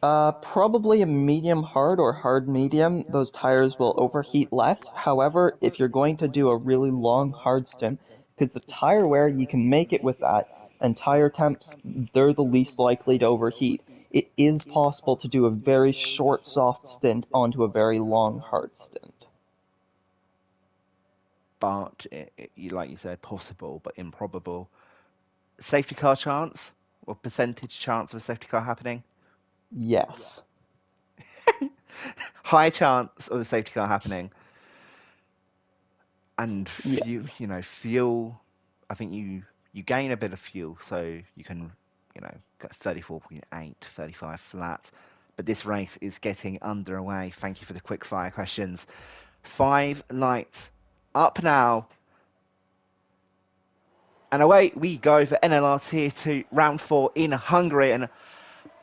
Probably a medium hard or hard medium. Those tires will overheat less. However, if you're going to do a really long hard stint, because the tire wear, you can make it with that, and tire temps, they're the least likely to overheat. It is possible to do a very short soft stint onto a very long hard stint.
But, like you said, possible but improbable. Safety car chance? Or percentage chance of a safety car happening?
Yes.
High chance of a safety car happening. And
Yeah.
fuel, I think you gain a bit of fuel, so you can, get 34.8, 35 flat. But this race is getting underway. Thank you for the quick fire questions. 5 lights up now. And away we go for NLR Tier 2, Round 4 in Hungary. And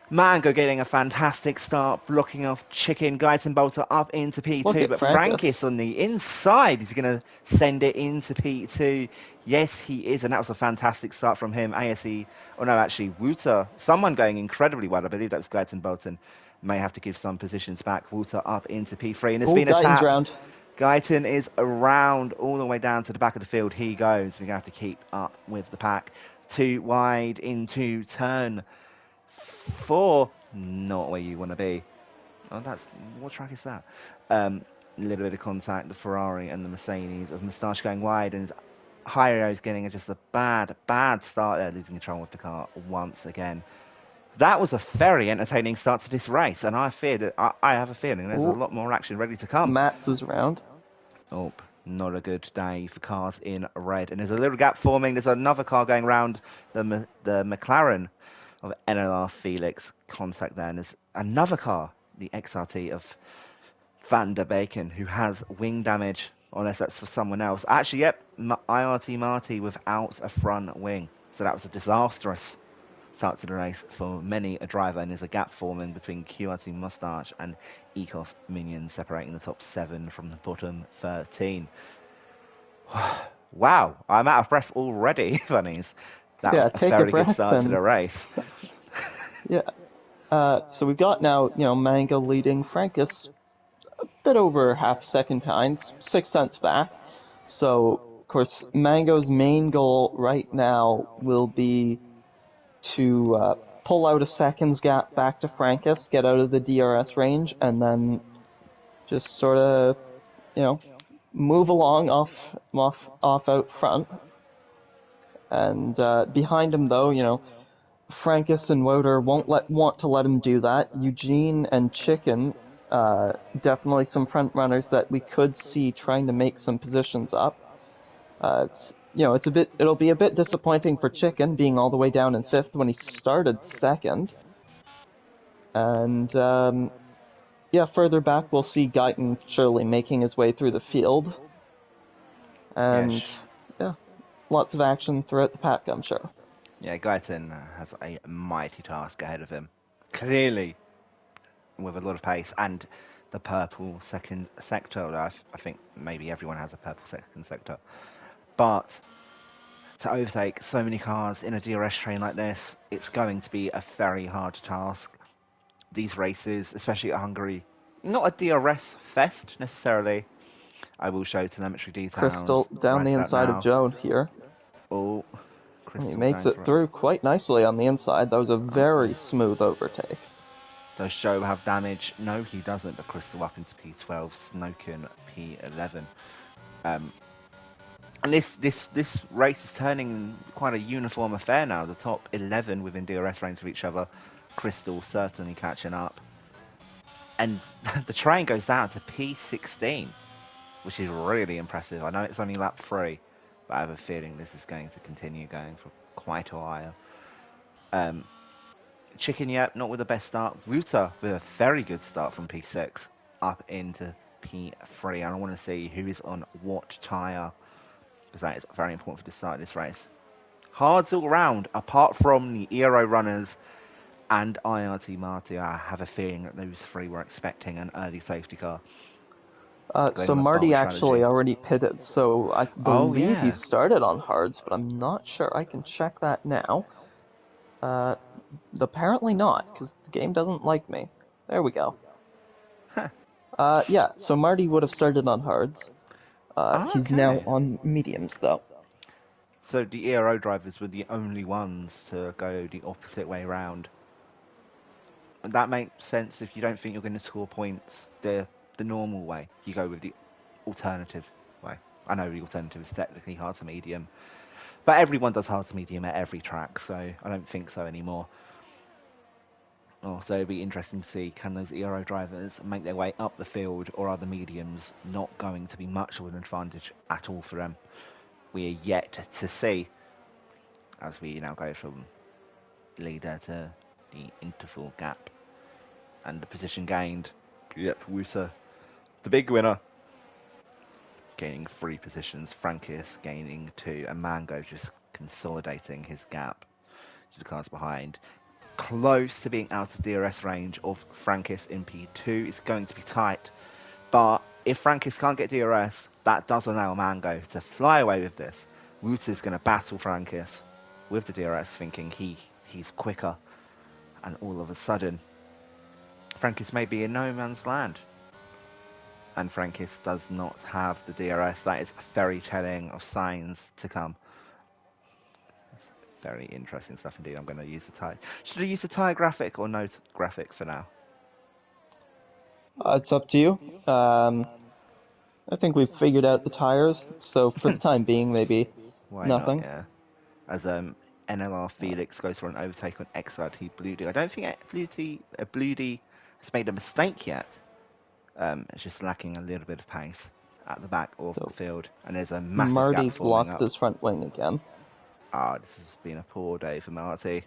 Mango getting a fantastic start, blocking off Chicken. Guyton Bolter up into
Look
P2,
at
but
Francis.
Frankis on the inside is going to send it into P2. Yes, he is, and that was a fantastic start from him. ASE, oh no, actually, Wuta, someone going incredibly well. I believe that was Guyton Bolton. May have to give some positions back. Wuta up into P3, and there's been a
Guyton's
tap.
round.
Guyton is around all the way down to the back of the field. He goes. We're going to have to keep up with the pack. 2 wide into turn 4. Not where you want to be. Oh, what track is that? A little bit of contact. The Ferrari and the Mercedes of Moustache going wide, and Hyrio's getting just a bad start there, losing control of the car once again. That was a very entertaining start to this race, and I have a feeling there's a lot more action ready to come.
Mats is round.
Oh, not a good day for cars in red. And there's a little gap forming. There's another car going round the McLaren of NLR Felix. Contact there. And there's another car, the XRT of Van der Bacon, who has wing damage. Unless that's for someone else. Actually, yep, IRT Marty without a front wing. So that was a disastrous start to the race for many a driver, and there's a gap forming between QRT Moustache and Ecos Minion, separating the top 7 from the bottom 13. Wow, I'm out of breath already, Bunnies. That was a very good start to the race.
Yeah. So we've got now, Mango leading Francis a bit over half a second behind, 6 cents back. So, of course, Mango's main goal right now will be to pull out a seconds gap back to Francis, get out of the DRS range, and then just sort of, move along off out front. And behind him, though, Frankus and Woder won't want to let him do that. Eugene and Chicken, definitely some front runners that we could see trying to make some positions up. It'll be a bit disappointing for Chicken being all the way down in fifth when he started second. And further back we'll see Guyton surely making his way through the field. And
Yes.
yeah, lots of action throughout the pack, I'm sure.
Yeah, Guyton has a mighty task ahead of him. Clearly, with a lot of pace and the purple second sector. I think maybe everyone has a purple second sector. But to overtake so many cars in a DRS train like this, it's going to be a very hard task. These races, especially at Hungary, not a DRS fest necessarily. I will show telemetry
Crystal
details
down
right
the
about
inside of
now.
Joe here.
Oh,
He
Crystal
makes
going
it
for it.
through quite nicely on the inside. That was a very smooth overtake.
Does Joe have damage? No, he doesn't, but Crystal up into P12, Snoken P11. And this race is turning quite a uniform affair now. The top 11 within DRS range of each other. Crystal certainly catching up. And the train goes down to P16, which is really impressive. I know it's only lap 3, but I have a feeling this is going to continue going for quite a while. Chicken, yep, not with the best start. Ruta with a very good start from P6 up into P3. And I want to see who is on what tyre, because that is very important for the start of this race. Hards all round, apart from the Aero runners and IRT Marty. I have a feeling that those three were expecting an early safety car.
So
Going with
Marty
bold
actually
strategy.
already pitted, so I
Oh,
believe he
yeah.
started on hards, but I'm not sure. I can check that now. Apparently not, because the game doesn't like me. There we go.
Huh.
So Marty would have started on hards. He's now
Okay.
on mediums, though.
So the Aero drivers were the only ones to go the opposite way round. That makes sense if you don't think you're going to score points the normal way. You go with the alternative way. I know the alternative is technically hard to medium, but everyone does hard to medium at every track, so I don't think so anymore. So it'll be interesting to see, can those Aero drivers make their way up the field, or are the mediums not going to be much of an advantage at all for them? We are yet to see, as we now go from leader to the interval gap. And the position gained. Yep, Wusa, the big winner, gaining 3 positions. Frankis gaining 2, and Mango just consolidating his gap to the cars behind. Close to being out of DRS range of Frankis in P2. It's going to be tight, but if Frankis can't get DRS, that does allow Mango to fly away with this. Wusa's going to battle Frankis with the DRS, thinking he's quicker, and all of a sudden, Frankis may be in no man's land. And Frankis does not have the DRS. That is very telling of signs to come. That's very interesting stuff indeed. I'm going to use the tie. Should I use the tie graphic or no graphic for now?
It's up to you. I think we've figured out the tires, so for the time being, maybe
Why not?
nothing.
Yeah. As NLR Felix goes for an overtake on XRT Bloody. I don't think Bloody has made a mistake yet. It's just lacking a little bit of pace at the back of the
So
field, and there's a massive gap
Marty's
forming
lost
up.
his front wing again.
This has been a poor day for Marty.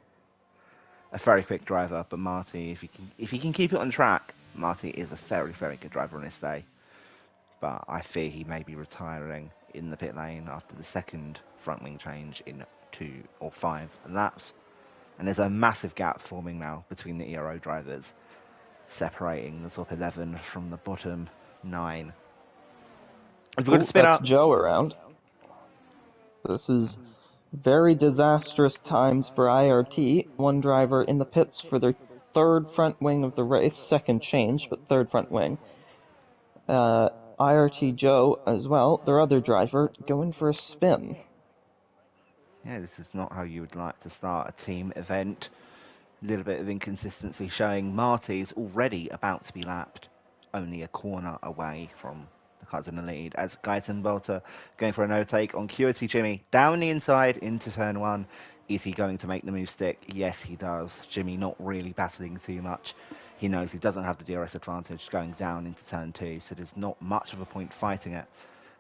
A very quick driver, but Marty, if he can keep it on track, Marty is a very, very good driver on this day. But I fear he may be retiring in the pit lane after the second front wing change in 2 or 5 laps. And there's a massive gap forming now between the Aero drivers, separating the top 11 from the bottom 9. We've got to spin
That's
up.
Joe around. This is very disastrous times for IRT. One driver in the pits for their third front wing of the race, second change, but third front wing. IRT Joe as well, their other driver, going for a spin.
Yeah, this is not how you would like to start a team event. A little bit of inconsistency showing Marty's already about to be lapped, only a corner away from the cars in the lead as Guyton Bolter going for an overtake on QT Jimmy down the inside into turn 1. Is he going to make the move stick? Yes, he does. Jimmy not really battling too much. He knows he doesn't have the DRS advantage going down into turn 2, so there's not much of a point fighting it.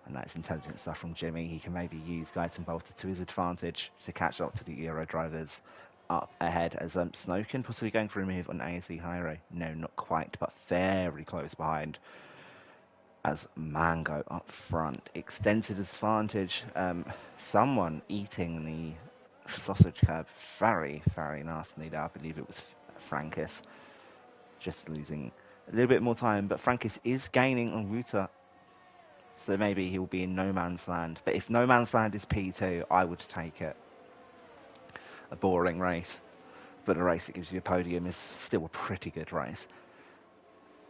And that's intelligent stuff from Jimmy. He can maybe use Guyton Bolter to his advantage to catch up to the Euro drivers up ahead as Snowkin possibly going for a move on ASE Hyro. No, not quite, but very close behind. As Mango up front, extended advantage. Someone eating the sausage curb very, very nastily there. I believe it was Frankis. Just losing a little bit more time, but Frankis is gaining on Ruta. So maybe he'll be in no man's land. But if no man's land is P2, I would take it. A boring race, but a race that gives you a podium is still a pretty good race.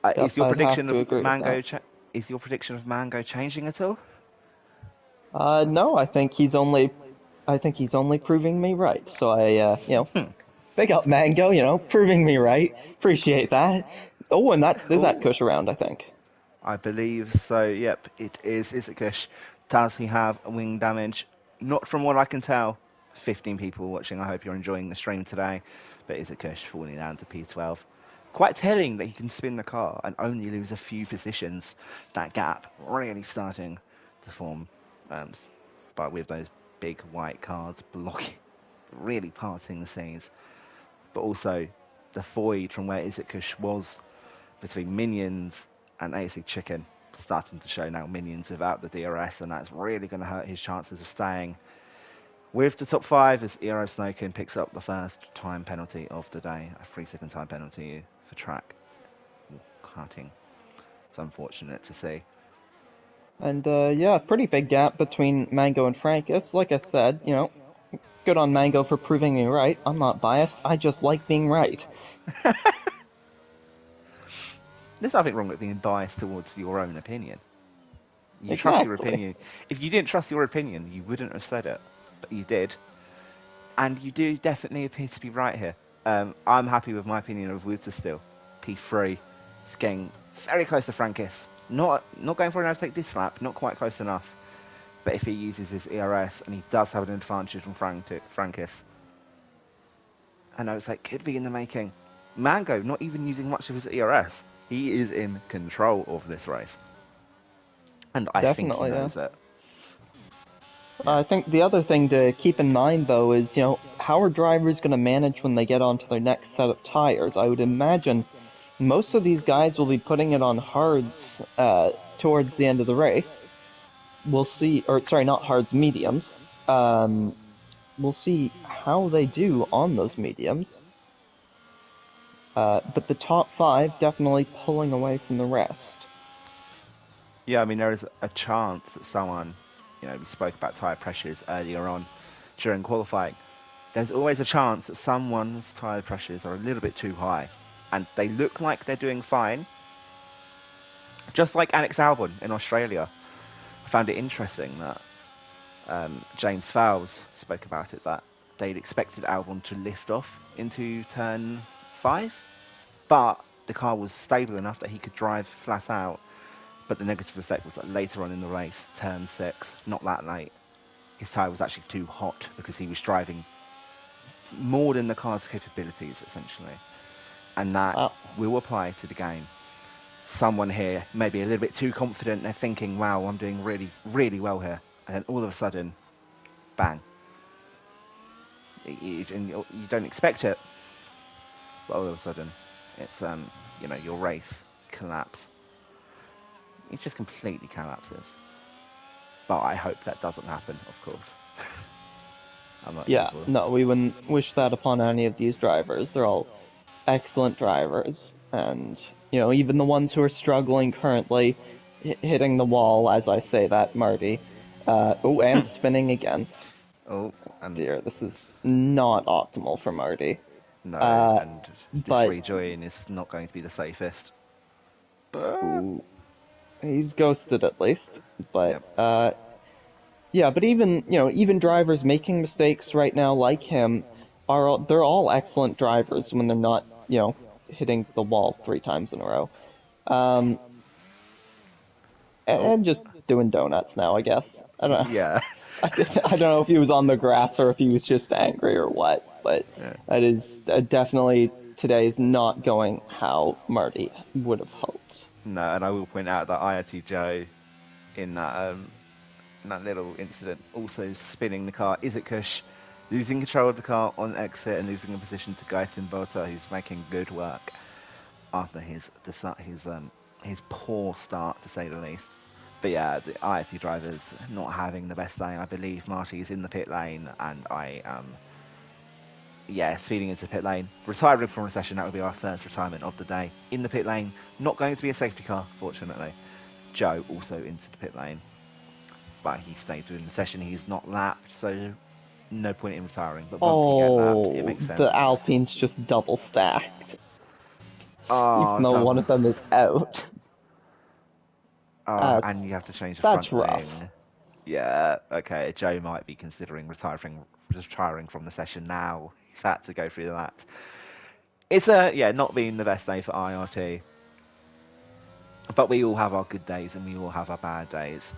Yep,
Is your
I'd
prediction
have to
of
agree with
Mango?
that.
Is your prediction of Mango changing at all?
No, I think he's only proving me right. So big up Mango, proving me right. Appreciate that. Oh, and there's that Kush around, I think.
I believe so. Yep, it is. Is it Kush? Does he have wing damage? Not from what I can tell. 15 people watching. I hope you're enjoying the stream today. But is it Kush falling down to P12? Quite telling that he can spin the car and only lose a few positions. That gap really starting to form, but with those big white cars blocking, really parting the seas. But also the void from where Izikush was between Minions and AC Chicken starting to show now. Minions without the DRS, and that's really going to hurt his chances of staying with the top 5 as Eero Snowkin picks up the first time penalty of the day, a 3-second time penalty for track cutting. It's unfortunate to see.
And pretty big gap between Mango and Frankus. Like I said, good on Mango for proving me right. I'm not biased. I just like being right.
There's nothing wrong with being biased towards your own opinion. You
Exactly.
trust your opinion. If you didn't trust your opinion, you wouldn't have said it. But you did. And you do definitely appear to be right here. I'm happy with my opinion of Wuta still. P3. He's getting very close to Frankis. Not going for an overtake this lap. Not quite close enough. But if he uses his ERS, and he does have an advantage from Frankis, an overtake could be in the making. Mango not even using much of his ERS. He is in control of this race. And I think he knows it.
I think the other thing to keep in mind, though, is, how are drivers going to manage when they get onto their next set of tires? I would imagine most of these guys will be putting it on hards towards the end of the race. We'll see, or sorry, not hards, mediums. We'll see how they do on those mediums. But the top 5 definitely pulling away from the rest.
Yeah, I mean, there is a chance that someone, we spoke about tyre pressures earlier on during qualifying. There's always a chance that someone's tyre pressures are a little bit too high. And they look like they're doing fine. Just like Alex Albon in Australia. I found it interesting that James Fowles spoke about it, that they'd expected Albon to lift off into turn 5. But the car was stable enough that he could drive flat out. But the negative effect was that later on in the race, turn 6, not that late, his tyre was actually too hot because he was driving more than the car's capabilities, essentially. And that will apply to the game. Someone here may be a little bit too confident. They're thinking, wow, I'm doing really, really well here. And then all of a sudden, bang. You don't expect it. But all of a sudden, it's, your race collapse. It just completely collapses. But I hope that doesn't happen, of course.
No, we wouldn't wish that upon any of these drivers. They're all excellent drivers. And, even the ones who are struggling currently, hitting the wall, as I say that, Marty. And spinning again.
Oh,
dear, this is not optimal for Marty.
No, and this rejoin is not going to be the safest.
Ooh. He's ghosted at least, but
yep.
But even drivers making mistakes right now like him they're all excellent drivers when they're not, hitting the wall 3 times in a row.
Oh,
and just doing donuts now, I guess. I don't know.
yeah.
I don't know if he was on the grass or if he was just angry or what, but
Yeah.
that is definitely today is not going how Marty would have hoped.
No, and I will point out that IRT Joe in that little incident also spinning the car is at Kush, losing control of the car on exit and losing a position to Gaitin Bota, who's making good work after his poor start, to say the least. But yeah, the IRT drivers not having the best day. I believe Marty's in the pit lane, and I am, speeding into the pit lane. Retiring from a session, that would be our first retirement of the day. In the pit lane, not going to be a safety car, fortunately. Joe also into the pit lane, but he stays within the session. He's not lapped, so no point in retiring. But once you get lapped, it
Oh,
makes sense.
the Alpines just double stacked, even
Oh,
though one
double.
of them is out. That's
And you have to change the
that's
front
rough.
wing. Yeah, okay. Joe might be considering retiring from the session now. He's had to go through that. It's not been the best day for IRT, but we all have our good days and we all have our bad days.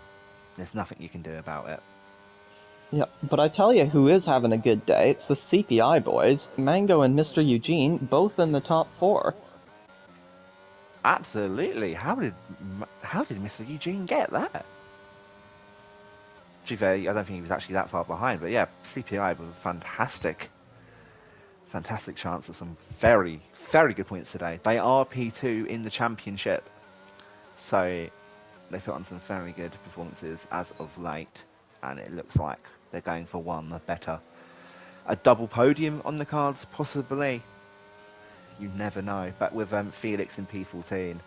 There's nothing you can do about it.
Yep, but I tell you who is having a good day, it's the CPI boys. Mango and Mr. Eugene, both in the top 4.
Absolutely. How did Mr. Eugene get that? To be fair, I don't think he was actually that far behind, but yeah, CPI with a fantastic chance of some very, very good points today. They are P2 in the championship, so they put on some very good performances as of late, and it looks like they're going for one better. A double podium on the cards, possibly. You never know, but with Felix in P14,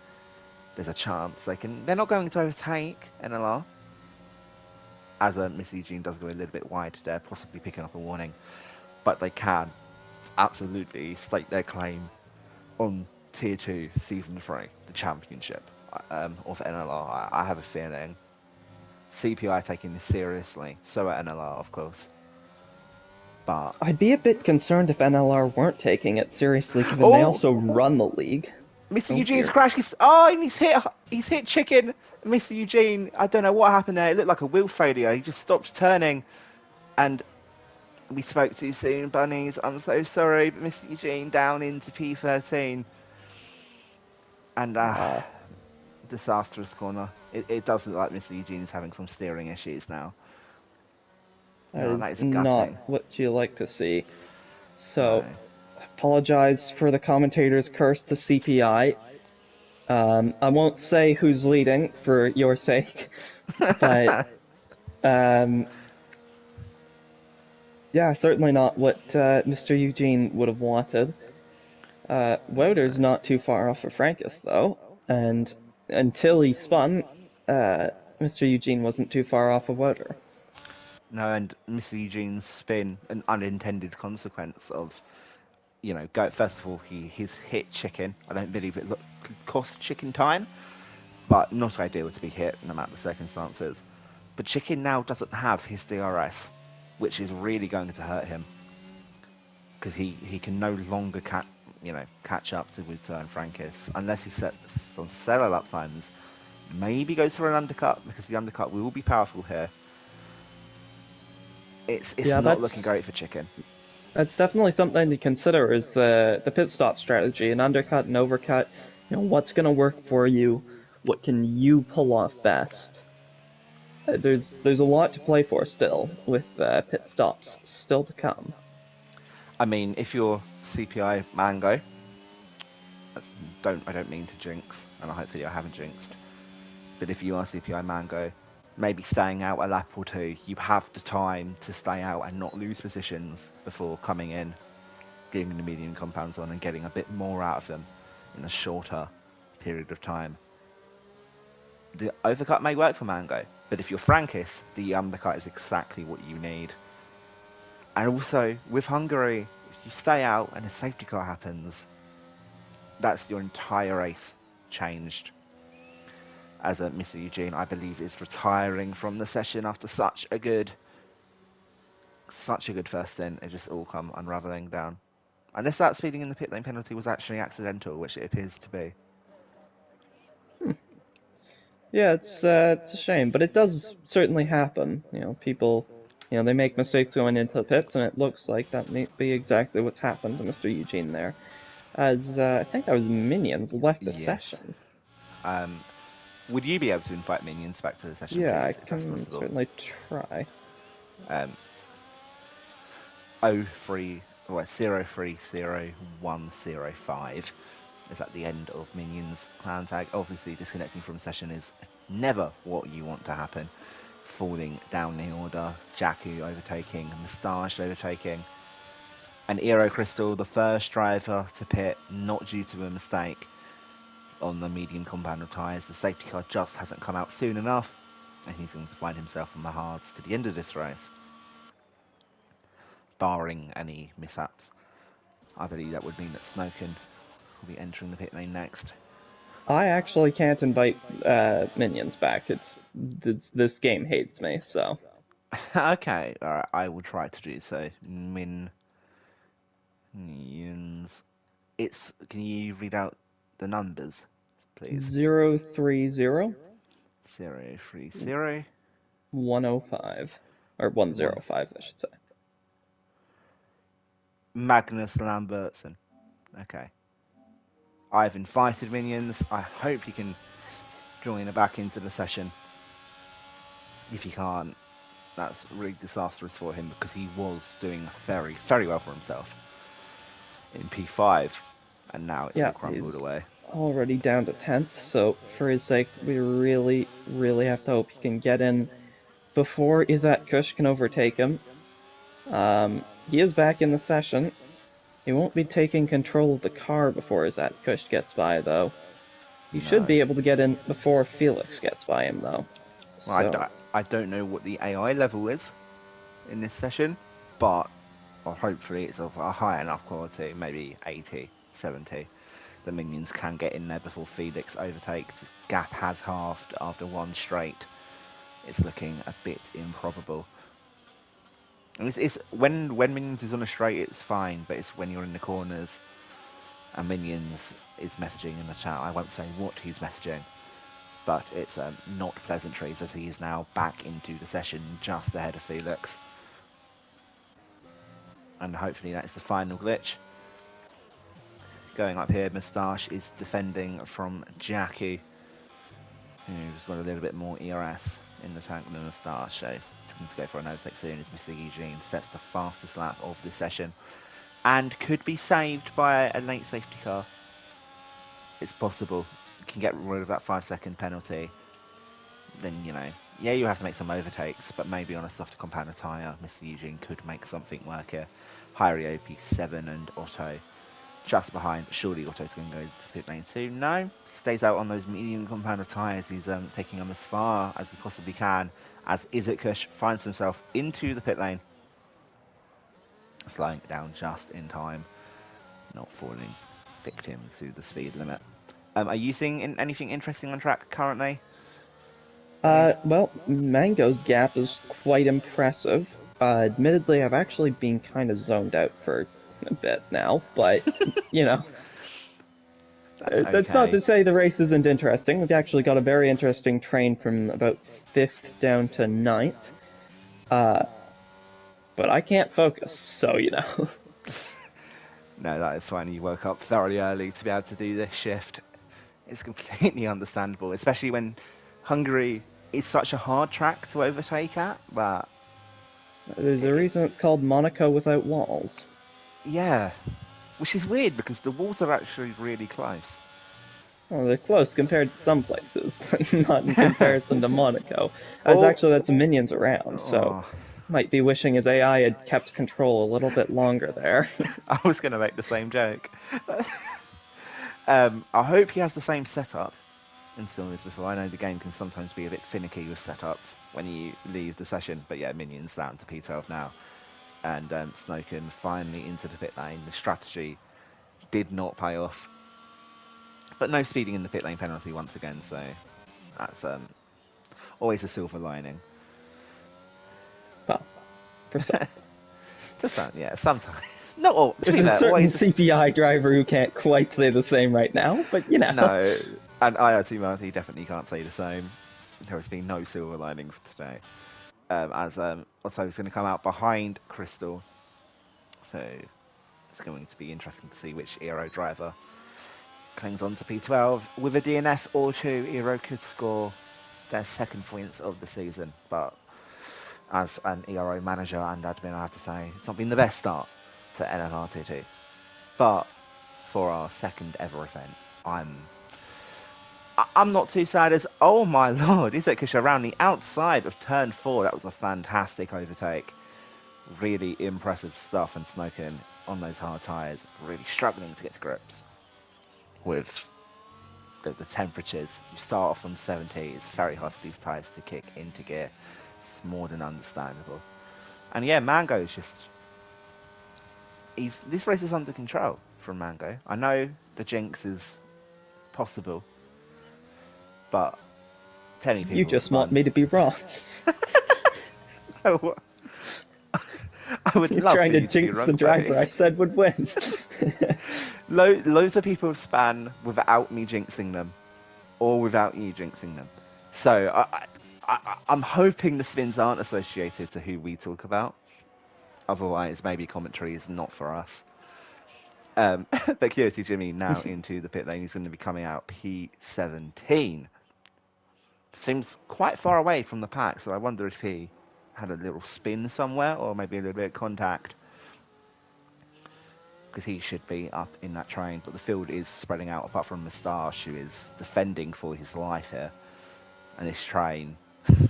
there's a chance they're not going to overtake NLR, as Miss Eugene does go a little bit wide there, possibly picking up a warning, but they can absolutely stake their claim on Tier 2 Season 3, the championship of NLR. I have a feeling CPI taking this seriously, so at NLR, of course. But
I'd be a bit concerned if NLR weren't taking it seriously, given they
oh,
also run the league.
Mr.
Oh
Eugene's
dear.
crashed. And he's hit Chicken. Mr. Eugene, I don't know what happened there. It looked like a wheel failure. He just stopped turning, and we spoke too soon, bunnies. I'm so sorry, but Mr. Eugene down into P13, and
Wow.
disastrous corner. It does look like Mr. Eugene's having some steering issues now.
That
No, that
is
is
not
gutting.
what you like to see. So,
No.
apologize for the commentator's curse to CPI. I won't say who's leading for your sake, but um, yeah, certainly not what Mr. Eugene would have wanted. Woder's not too far off of Frankus, though, and until he spun, Mr. Eugene wasn't too far off of Woder.
No, and Mr. Eugene's spin, an unintended consequence of, go. First of all, he's hit Chicken. I don't believe it cost Chicken time, but not ideal to be hit no matter the circumstances. But Chicken now doesn't have his DRS, which is really going to hurt him because he can no longer catch up to Wuto Frankis unless he sets some stellar lap times. Maybe goes for an undercut because the undercut will be powerful here. It's
Yeah,
not looking great for Chicken.
that's definitely something to consider is the pit stop strategy, an undercut, an overcut. What's gonna work for you? What can you pull off best? There's a lot to play for still with pit stops still to come.
I mean, if you're CPI Mango, I don't mean to jinx, and hopefully I haven't jinxed. But if you are CPI Mango, maybe staying out a lap or two, you have the time to stay out and not lose positions before coming in, getting the medium compounds on and getting a bit more out of them in a shorter period of time. The overcut may work for Mango, but if you're Frankis, the undercut is exactly what you need. And also, with Hungary, if you stay out and a safety car happens, that's your entire race changed. As Mr. Eugene, I believe, is retiring from the session after such a good first stint. It just all come unraveling down. Unless that speeding in the pit lane penalty was actually accidental, which it appears to be.
Yeah, it's a shame, but it does certainly happen. People, they make mistakes going into the pits, and it looks like that may be exactly what's happened to Mr. Eugene there. As I think that was Minions left the
Yes.
session.
Would you be able to invite minions back to the session,
Yeah, I
please, if that's
can
possible?
certainly try.
Um, 03, well, 030105 is at the end of minions clan tag. Obviously, disconnecting from session is never what you want to happen. Falling down the order, Jakku overtaking, Moustache overtaking, and Aero Crystal, the first driver to pit, not due to a mistake on the medium compound of tyres. The safety car just hasn't come out soon enough, and he's going to find himself on the hards to the end of this race, barring any mishaps. I believe that would mean that Snoken will be entering the pit lane next.
I actually can't invite Minions back. This game hates me, so.
Okay, alright, I will try to do so. Minions. Can you read out the numbers, please?
030
030
105. Or 105, I should say.
Magnus Lambertson. Okay. I've invited minions. I hope you can join back into the session. If you can't, that's really disastrous for him because he was doing very, very well for himself in P5, and now it's all
Yeah,
crumbled
he's
away.
already down to 10th, so for his sake, we really, really have to hope he can get in before Izat Kush can overtake him. He is back in the session. He won't be taking control of the car before Izat Kush gets by, though. He should
No.
be able to get in before Felix gets by him, though.
Well,
So,
I don't know what the AI level is in this session, but hopefully it's of a high enough quality, maybe 80, 70. The minions can get in there before Felix overtakes. The gap has halved after one straight. It's looking a bit improbable. And it's when minions is on a straight, it's fine, but it's when you're in the corners and minions is messaging in the chat. I won't say what he's messaging, but it's not pleasantries as he is now back into the session just ahead of Felix. And hopefully that's the final glitch. Going up here, Moustache is defending from Jakku, who's got a little bit more ERS in the tank than Moustache, so looking to go for an overtake soon as Mr. Eugene sets the fastest lap of the session and could be saved by a late safety car. It's possible. You can get rid of that 5-second penalty. Then, yeah, you have to make some overtakes, but maybe on a softer compounder tyre, Mr. Eugene could make something work here. Hyrio P7 and Otto just behind. Surely Otto's going to go to pit lane soon. No, he stays out on those medium compounder tyres. He's taking them as far as he possibly can as Izitkush finds himself into the pit lane. Slowing it down just in time. Not falling victim to the speed limit. Are you seeing anything interesting on track currently?
well, Mango's gap is quite impressive. Admittedly, I've actually been kind of zoned out for a bit now, but, that's not to say the race isn't interesting. We've actually got a very interesting train from about 5th down to 9th. But I can't focus, so,
No, that is fine. You woke up thoroughly early to be able to do this shift. It's completely understandable, especially when Hungary is such a hard track to overtake at. But
There's a reason it's called Monaco without walls.
yeah, which is weird because the walls are actually really close.
Well, they're close compared to some places, but not in comparison to Monaco. As actually, that's minions around, so might be wishing his AI had kept control a little bit longer there.
I was going to make the same joke. I hope he has the same setup installed as before. I know the game can sometimes be a bit finicky with setups when you leave the session, but yeah, minions down to P12 now. And Snoken finally into the pit lane. The strategy did not pay off. But no speeding in the pit lane penalty once again, so that's always a silver lining.
Well, for some.
Yeah, sometimes. Not all.
There's a certain CPI driver who can't quite say the same right now, but
No, and IRT Marty definitely can't say the same. there has been no silver lining for today. As Otto is going to come out behind Crystal, so it's going to be interesting to see which Eero driver clings on to P12. With a DNF or two, Eero could score their second points of the season, but as an ERO manager and admin, I have to say it's not been the best start to NLR TT. But for our second ever event, I'm not too sad as, oh my lord, Isaac around the outside of turn 4. That was a fantastic overtake. Really impressive stuff, and Snoken on those hard tyres, really struggling to get to grips with the temperatures. You start off on 70, it's very hard for these tyres to kick into gear. It's more than understandable. And yeah, Mango is just... this race is under control from Mango. I know the jinx is possible, but plenty of people...
You just want me to be wrong.
I would
You're
love
trying
for
to
you to be
jinx
wrong,
the driver
buddy.
I said would win.
Loads of people span without me jinxing them, or without you jinxing them. So I'm hoping the spins aren't associated to who we talk about. Otherwise, maybe commentary is not for us. But Curiosity Jimmy now into the pit lane. He's going to be coming out P17. Seems quite far away from the pack, so I wonder if he had a little spin somewhere, or maybe a little bit of contact, because he should be up in that train. But the field is spreading out, apart from Moustache, who is defending for his life here. And this train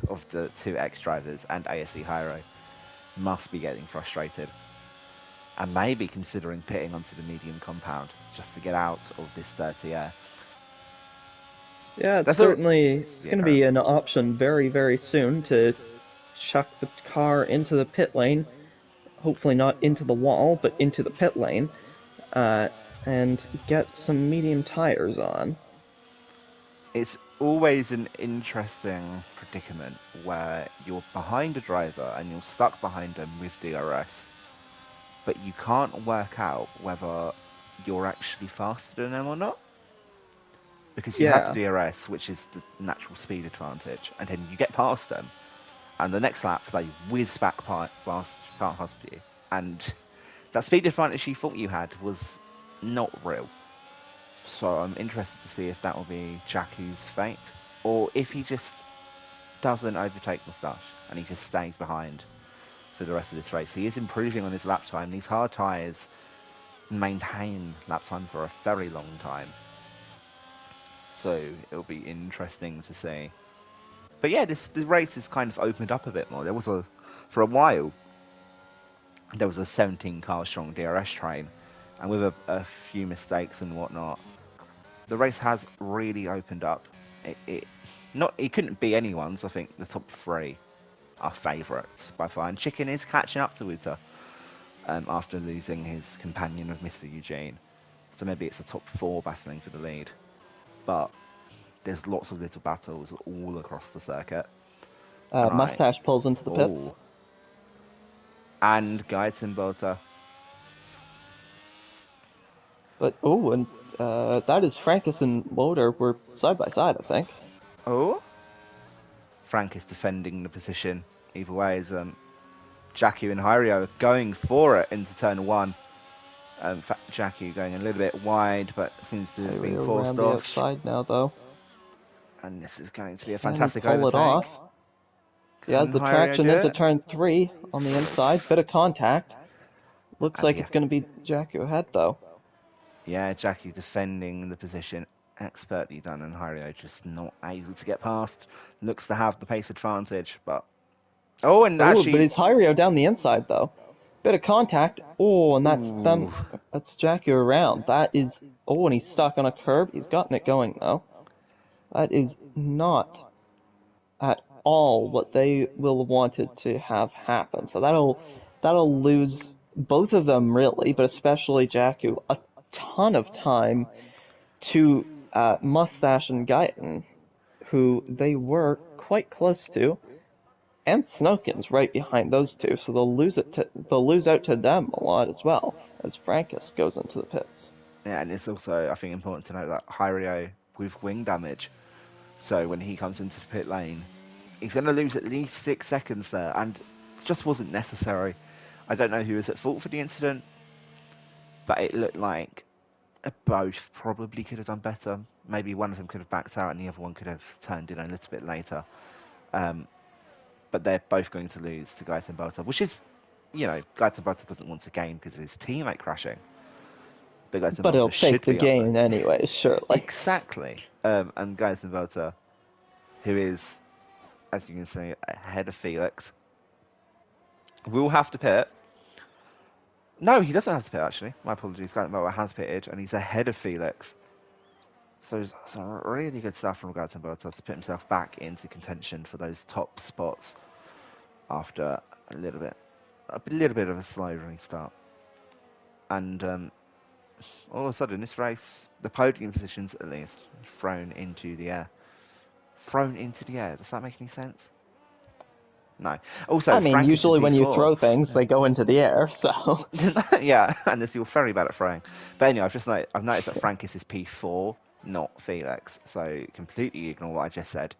of the two ex-drivers and ASE Hyro must be getting frustrated, and maybe considering pitting onto the medium compound just to get out of this dirty air.
Yeah, it's going to be an option very, very soon to chuck the car into the pit lane. Hopefully not into the wall, but into the pit lane. And get some medium tires on.
It's always an interesting predicament where you're behind a driver and you're stuck behind them with DRS, but you can't work out whether you're actually faster than them or not. Because you have the DRS, which is the natural speed advantage, and then you get past them, and the next lap they whiz back past you, and that speed advantage you thought you had was not real. So I'm interested to see if that will be Jakku's fate, or if he just doesn't overtake Moustache and he just stays behind for the rest of this race. He is improving on his lap time. These hard tyres maintain lap time for a very long time. So it'll be interesting to see. But yeah, the race has kind of opened up a bit more. For a while, there was a 17 car strong DRS train, and with a few mistakes and whatnot, the race has really opened up. It couldn't be anyone's. I think the top 3 are favourites by far. And Chicken is catching up to Uta after losing his companion of Mr. Eugene. So maybe it's a top 4 battling for the lead. But there's lots of little battles all across the circuit.
Moustache pulls into the pits.
And Gaetan Bota.
But, and that is Frankus and Loader were side by side, I think.
Oh? Frank is defending the position. Either way, as Jakku and Hyrio are going for it into turn 1. Jakku going a little bit wide, but seems to have been forced off.
Outside now, though.
And this is going to be a fantastic
pull
overtake.
It off. He has the traction into turn 3 on the inside. Bit of contact. Looks like it's going to be Jakku ahead, though.
Yeah, Jakku defending the position. Expertly done, and Hyrio just not able to get past. Looks to have the pace advantage, but... but
it's Hyrio down the inside, though. Bit of contact. And that's them. That's Jakku around. That is... and he's stuck on a curb. He's gotten it going, though. That is not at all what they will have wanted to have happen. So that'll lose both of them, really, but especially Jakku, a ton of time to Moustache and Gaetan, who they were quite close to, and Snoken's right behind those two, so they'll lose out to them a lot as well as Frankus goes into the pits.
Yeah, and it's also, I think, important to note that Hyrio with wing damage, So when he comes into the pit lane, he's going to lose at least 6 seconds there, and it just wasn't necessary. I don't know who was at fault for the incident, but it looked like both probably could have done better. Maybe one of them could have backed out and the other one could have turned in a little bit later. Um, but they're both going to lose to Gaetan Bottas, which is, Gaetan Bottas doesn't want to gain because of his teammate crashing. But Gaetan
But he'll
Bottas should
take the
be up there.
gain anyways, surely.
Exactly. And Gaetan Bottas, who is, as you can see, ahead of Felix, will have to pit. No, he doesn't have to pit, actually. My apologies. Gaetan Bottas has pitted, and he's ahead of Felix. So some really good stuff from Gaetan Bottas to put himself back into contention for those top spots after a little bit of a slow restart. And all of a sudden, this race, the podium positions at least, thrown into the air. Thrown into the air. Does that make any sense? No. Also,
I mean,
Frank into
usually when you
P4.
throw things, they go into the air, so.
Yeah, and this you're very bad at throwing. But anyway, I've noticed that Frankis is P4, not Felix. So completely ignore what I just said.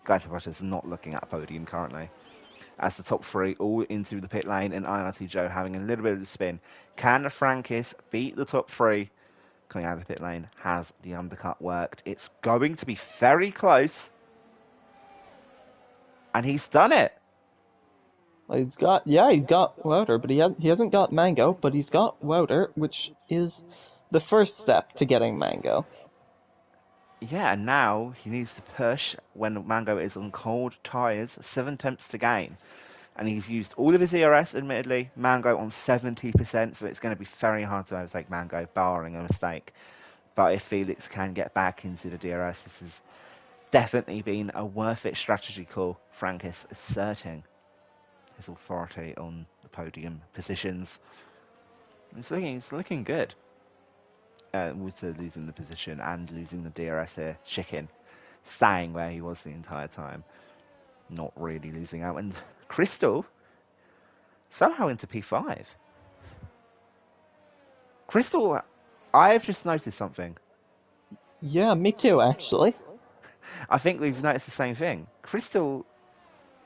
Gaetan Bottas is not looking at a podium currently. As the top three all into the pit lane, and IRT Joe having a little bit of a spin. Can Frankis beat the top three coming out of the pit lane? Has the undercut worked? It's going to be very close. And he's done it.
He's got Wouter, but he hasn't got Mango, but he's got Wouter, which is the first step to getting Mango.
Yeah, and now he needs to push when Mango is on cold tyres, 7 attempts to gain. And he's used all of his ERS, admittedly, Mango on 70%, so it's going to be very hard to overtake Mango, barring a mistake. But if Felix can get back into the DRS, this has definitely been a worth it strategy call. Frankis asserting his authority on the podium positions. It's looking good. With losing the position and losing the DRS here. Chicken staying where he was the entire time. Not really losing out. And Crystal somehow into P5. Crystal, I've just noticed something.
Yeah, me too, actually.
I think we've noticed the same thing. Crystal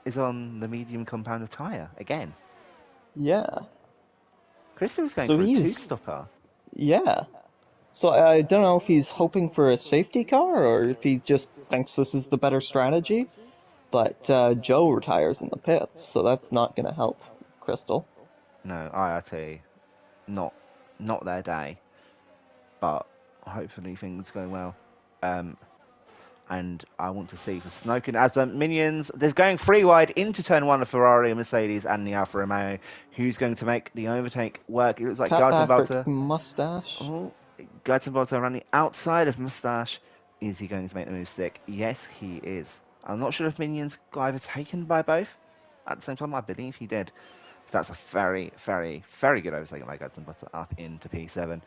is on the medium compounder tyre again.
Yeah.
Crystal is going
So
for a
he's
two-stopper.
Yeah. So I don't know if he's hoping for a safety car or if he just thinks this is the better strategy. But Joe retires in the pits, so that's not going to help Crystal.
No, IRT, not their day. But hopefully things go well. And I want to see for Snoken as minions. They're going free wide into turn one of Ferrari, Mercedes, and the Alfa Romeo. Who's going to make the overtake work? It looks like Gaetan Bottas.
Mustache.
Oh, Gaetan Bottas around the outside of Mustache. Is he going to make the move stick? Yes, he is. I'm not sure if minions got overtaken by both at the same time. I believe he did. That's a very, very, very good overtaking by Gaetan Bottas up into P7.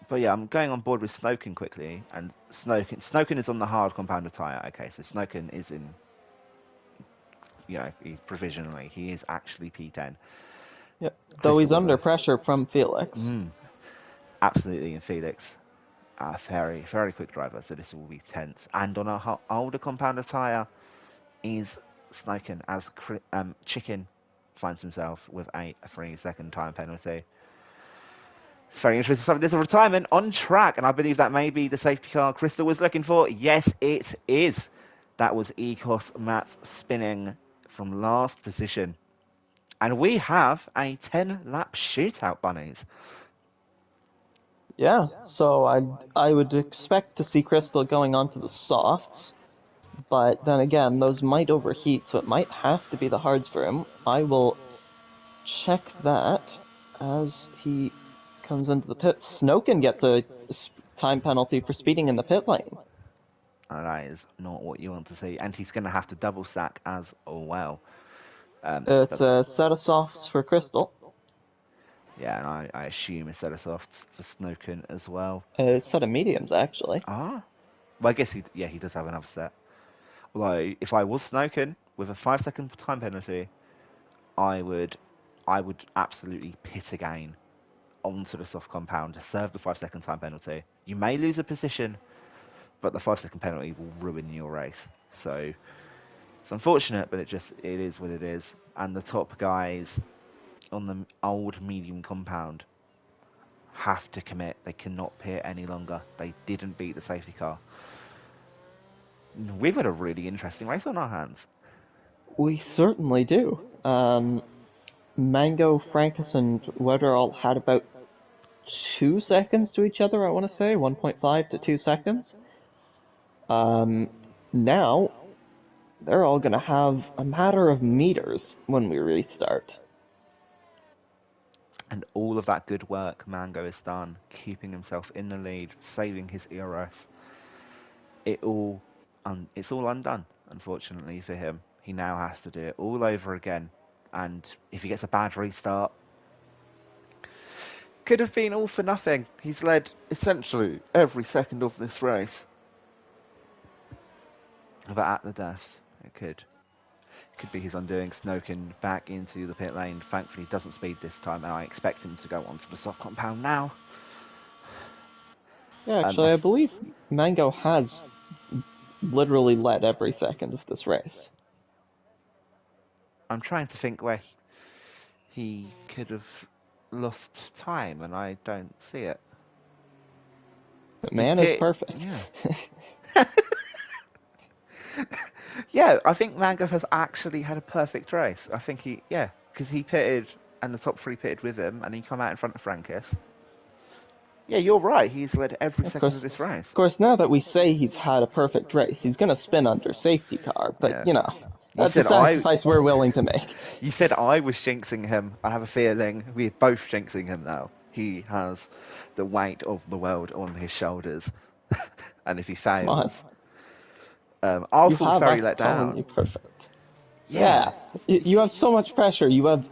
But yeah, I'm going on board with Snoken quickly, and Snoken is on the hard compounder tyre. Okay, so Snoken is in, he's provisionally, he is actually P10.
Yep. Though he's under pressure from Felix.
Absolutely, and Felix, a very, very quick driver, so this will be tense. And on a older compounder tyre is Snoken, as Chicken finds himself with a 3-second time penalty. It's very interesting. There's a retirement on track, and I believe that may be the safety car Crystal was looking for. Yes, it is. That was Ecos Mats spinning from last position. And we have a 10-lap shootout, bunnies.
Yeah, so I would expect to see Crystal going onto the softs, but then again, those might overheat, so it might have to be the hards for him. I will check that as he comes into the pit. Snoken gets a time penalty for speeding in the pit lane.
That is not what you want to see, and he's going to have to double stack as well.
It's a set of softs for Crystal.
Yeah, and I assume a set of softs for Snoken as well.
A set of mediums, actually.
Well, I guess he does have another set. Although, if I was Snoken with a 5-second time penalty, I would absolutely pit again onto the soft compound to serve the 5-second time penalty. You may lose a position, but the 5-second penalty will ruin your race. So it's unfortunate, but it is what it is. And the top guys on the old medium compound have to commit. They cannot pit any longer. They didn't beat the safety car. We've got a really interesting race on our hands.
We certainly do. Mango, Frankus, and Wetherall had about 2 seconds to each other, I want to say, 1.5 to 2 seconds. Now, they're all going to have a matter of meters when we restart.
And all of that good work Mango has done, keeping himself in the lead, saving his ERS, it's all undone, unfortunately for him. He now has to do it all over again. And if he gets a bad restart, could have been all for nothing. He's led essentially every second of this race. But at the deaths, it could be his undoing. Snoken back into the pit lane. Thankfully, he doesn't speed this time, and I expect him to go onto the soft compound now.
Yeah, actually, I believe Mango has literally led every second of this race.
I'm trying to think where he could have lost time, and I don't see it.
The man is perfect.
Yeah. Yeah, I think Mango has actually had a perfect race. I think because he pitted and the top 3 pitted with him, and he come out in front of Frankus. Yeah, you're right. He's led every second of this race.
Of course, now that we say he's had a perfect race, he's going to spin under safety car. But, that's a sacrifice we're willing to make.
You said I was jinxing him. I have a feeling we're both jinxing him now. He has the weight of the world on his shoulders. And if he fails... I'll feel very let down.
You perfect. Yeah. You have so much pressure. You have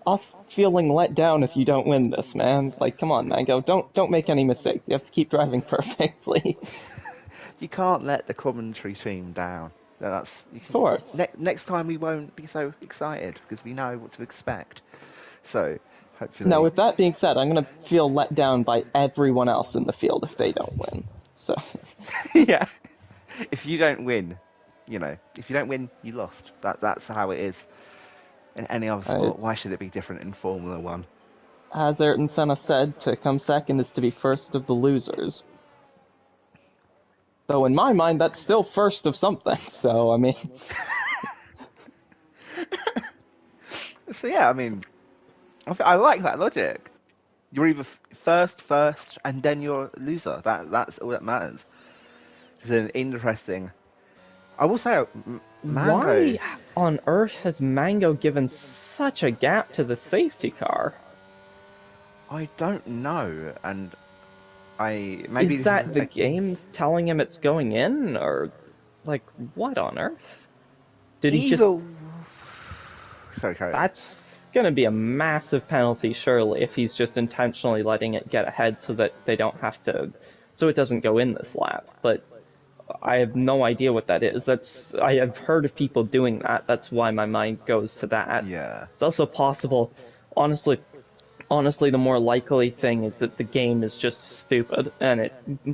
us feeling let down if you don't win this, man. Like, come on, Mango. Don't make any mistakes. You have to keep driving perfectly.
You can't let the commentary team down. Of
course.
Next time we won't be so excited because we know what to expect. So, hopefully...
Now, with that being said, I'm going to feel let down by everyone else in the field if they don't win. So...
Yeah. If you don't win, you lost. That's how it is in any other sport. Why should it be different in Formula 1?
As Ayrton Senna said, to come second is to be first of the losers. Though in my mind, that's still first of something, so, I mean...
So yeah, I mean, I like that logic. You're either first, and then you're a loser. That's all that matters. It's an interesting... I will say, Mango...
Why on earth has Mango given such a gap to the safety car?
I don't know, and maybe...
Is that the game telling him it's going in, or... Like, what on earth? Did he just...
Sorry, Carrie.
That's gonna be a massive penalty, surely, if he's just intentionally letting it get ahead so that they don't have to... So it doesn't go in this lap, but... I have no idea what that is. I have heard of people doing that. That's why my mind goes to that.
Yeah.
It's also possible, honestly, the more likely thing is that the game is just stupid, and it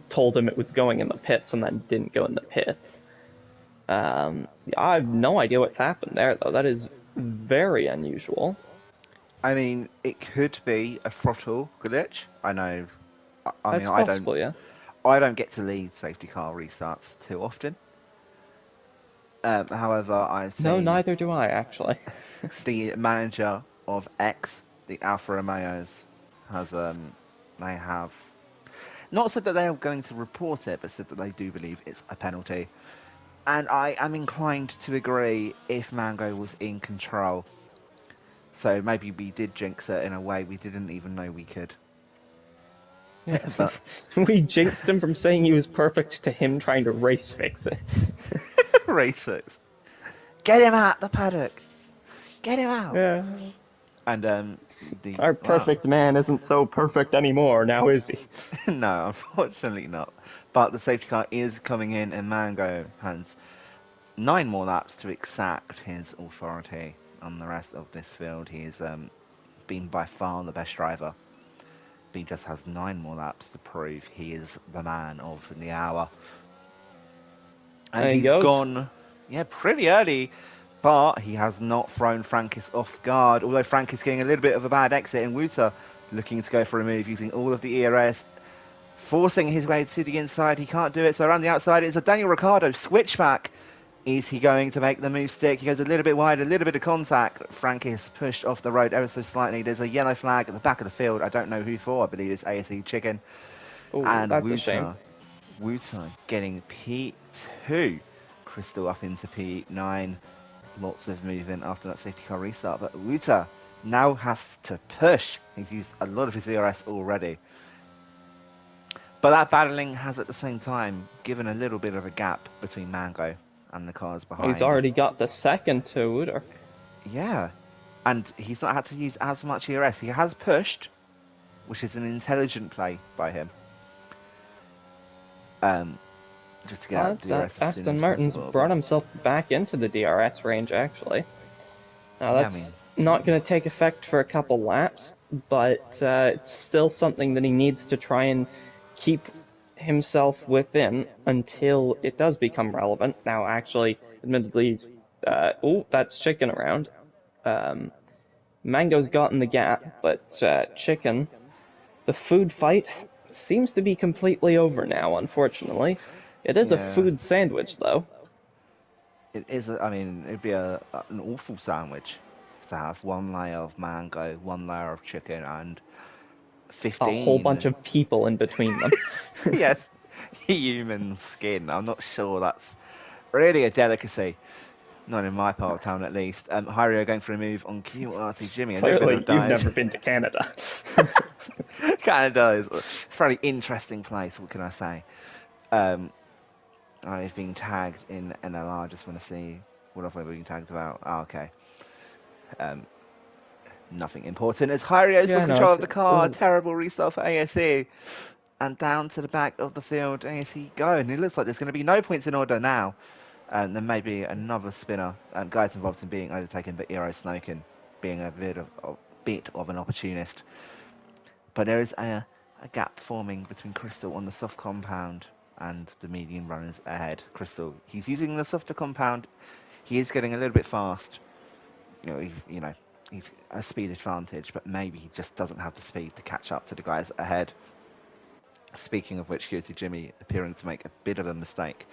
told him it was going in the pits and then didn't go in the pits. I have no idea what's happened there, though. That is very unusual.
I mean, it could be a throttle glitch. I know.
That's possible, yeah.
I don't get to lead safety car restarts too often. However, I've seen...
No, neither do I, actually.
The manager of X, the Alfa Romeos, they have not said that they are going to report it, but said that they do believe it's a penalty. And I am inclined to agree if Mango was in control. So maybe we did jinx it in a way we didn't even know we could.
Yeah, but we jinxed him from saying he was perfect to him trying to race fix it.
Race fix. Get him out the paddock. Get him out.
Yeah.
And
our perfect man isn't so perfect anymore now, is he?
No, unfortunately not. But the safety car is coming in, and Mango has 9 more laps to exact his authority on the rest of this field. He's been by far the best driver. He just has 9 more laps to prove he is the man of the hour. And
There he
he's
goes.
gone, yeah, pretty early, but he has not thrown Frankis off guard. Although Frankis getting a little bit of a bad exit, and Wuta looking to go for a move using all of the ERS, forcing his way to the inside. He can't do it, so around the outside it's a Daniel Ricciardo switchback. Is he going to make the move stick? He goes a little bit wide, a little bit of contact. Frankis pushed off the road ever so slightly. There's a yellow flag at the back of the field. I don't know who for. I believe it's ASE Chicken.
Oh,
And
that's a shame.
Wutai getting P2. Crystal up into P9. Lots of movement after that safety car restart. But Wutai now has to push. He's used a lot of his ERS already. But that battling has at the same time given a little bit of a gap between Mango and the cars behind.
He's already got the second two-wheeler.
Yeah. And he's not had to use as much ERS. He has pushed, which is an intelligent play by him. Just to get out DRS as soon
Aston
as
Martin's
possible.
brought himself back into the DRS range, actually. Now, that's not going to take effect for a couple laps, but it's still something that he needs to try and keep himself within until it does become relevant. Now, actually, admittedly, he's... oh, that's Chicken around. Mango's gotten the gap, but Chicken... The food fight seems to be completely over now, unfortunately. It is a food sandwich, though.
It is, I mean, it'd be an awful sandwich to have one layer of mango, one layer of chicken, and 15...
A whole bunch of people in between them.
Yes, human skin. I'm not sure that's really a delicacy. Not in my part of town, at least. Hyrio going for a move on QRT Jimmy.
Clearly, you've never been to Canada.
Canada is a fairly interesting place, what can I say? I've been tagged in NLR, just want to see what have I been tagged about. Oh, okay. Nothing important as Hyrio's lost control of the car. Terrible restart for ASE. And down to the back of the field, ASE go. And it looks like there's going to be no points in order now. And there may be another spinner. Guys involved in being overtaken, but Eero Snoken being a bit of an opportunist. But there is a gap forming between Crystal on the soft compound and the medium runners ahead. Crystal, he's using the softer compound. He is getting a little bit fast. He's a speed advantage, but maybe he just doesn't have the speed to catch up to the guys ahead. Speaking of which, QT Jimmy appearing to make a bit of a mistake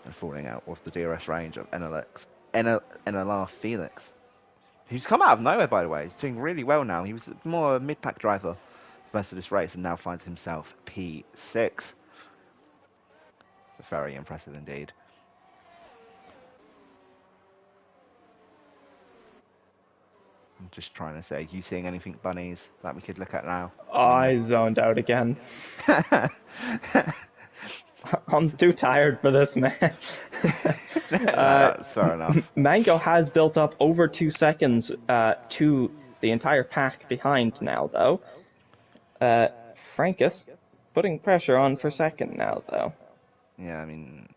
and falling out of the DRS range of NLR Felix, who's come out of nowhere, by the way. He's doing really well now. He was more a mid-pack driver for most of this race and now finds himself P6. Very impressive indeed. I'm just trying to say, you seeing anything, bunnies, that we could look at now?
I zoned out again. I'm too tired for this, man.
That's fair enough.
Mango has built up over 2 seconds to the entire pack behind now, though. Frankus putting pressure on for second now, though.
Yeah, I mean,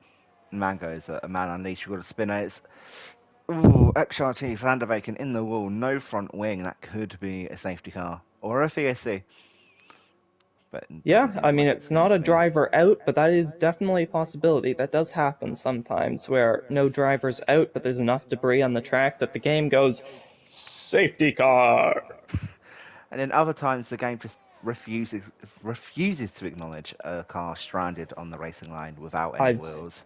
Mango is a man unleashed. You've got a spinner. It's XRT Van der Beken in the wall, no front wing. That could be a safety car or a VSC. But
yeah, I mean, it's not a driver out, but that is definitely a possibility. That does happen sometimes, where no driver's out, but there's enough debris on the track that the game goes, safety car!
And then other times the game just refuses to acknowledge a car stranded on the racing line without any wheels.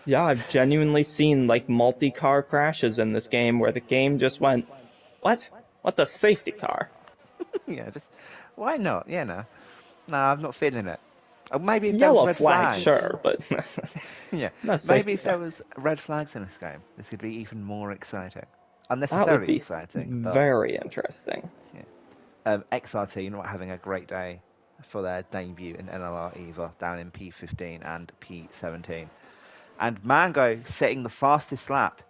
Yeah, I've genuinely seen, like, multi-car crashes in this game where the game just went, what? What's a safety car?
Yeah, just, why not? Yeah, no. No, I'm not feeling it. Maybe if
Yellow
there was red flags.
sure, but...
Yeah,
no
maybe if there was red flags in this game, this could be even more exciting. Unnecessarily exciting.
Very interesting.
Yeah. XRT not having a great day for their debut in NLR either, down in P15 and P17. And Mango setting the fastest lap.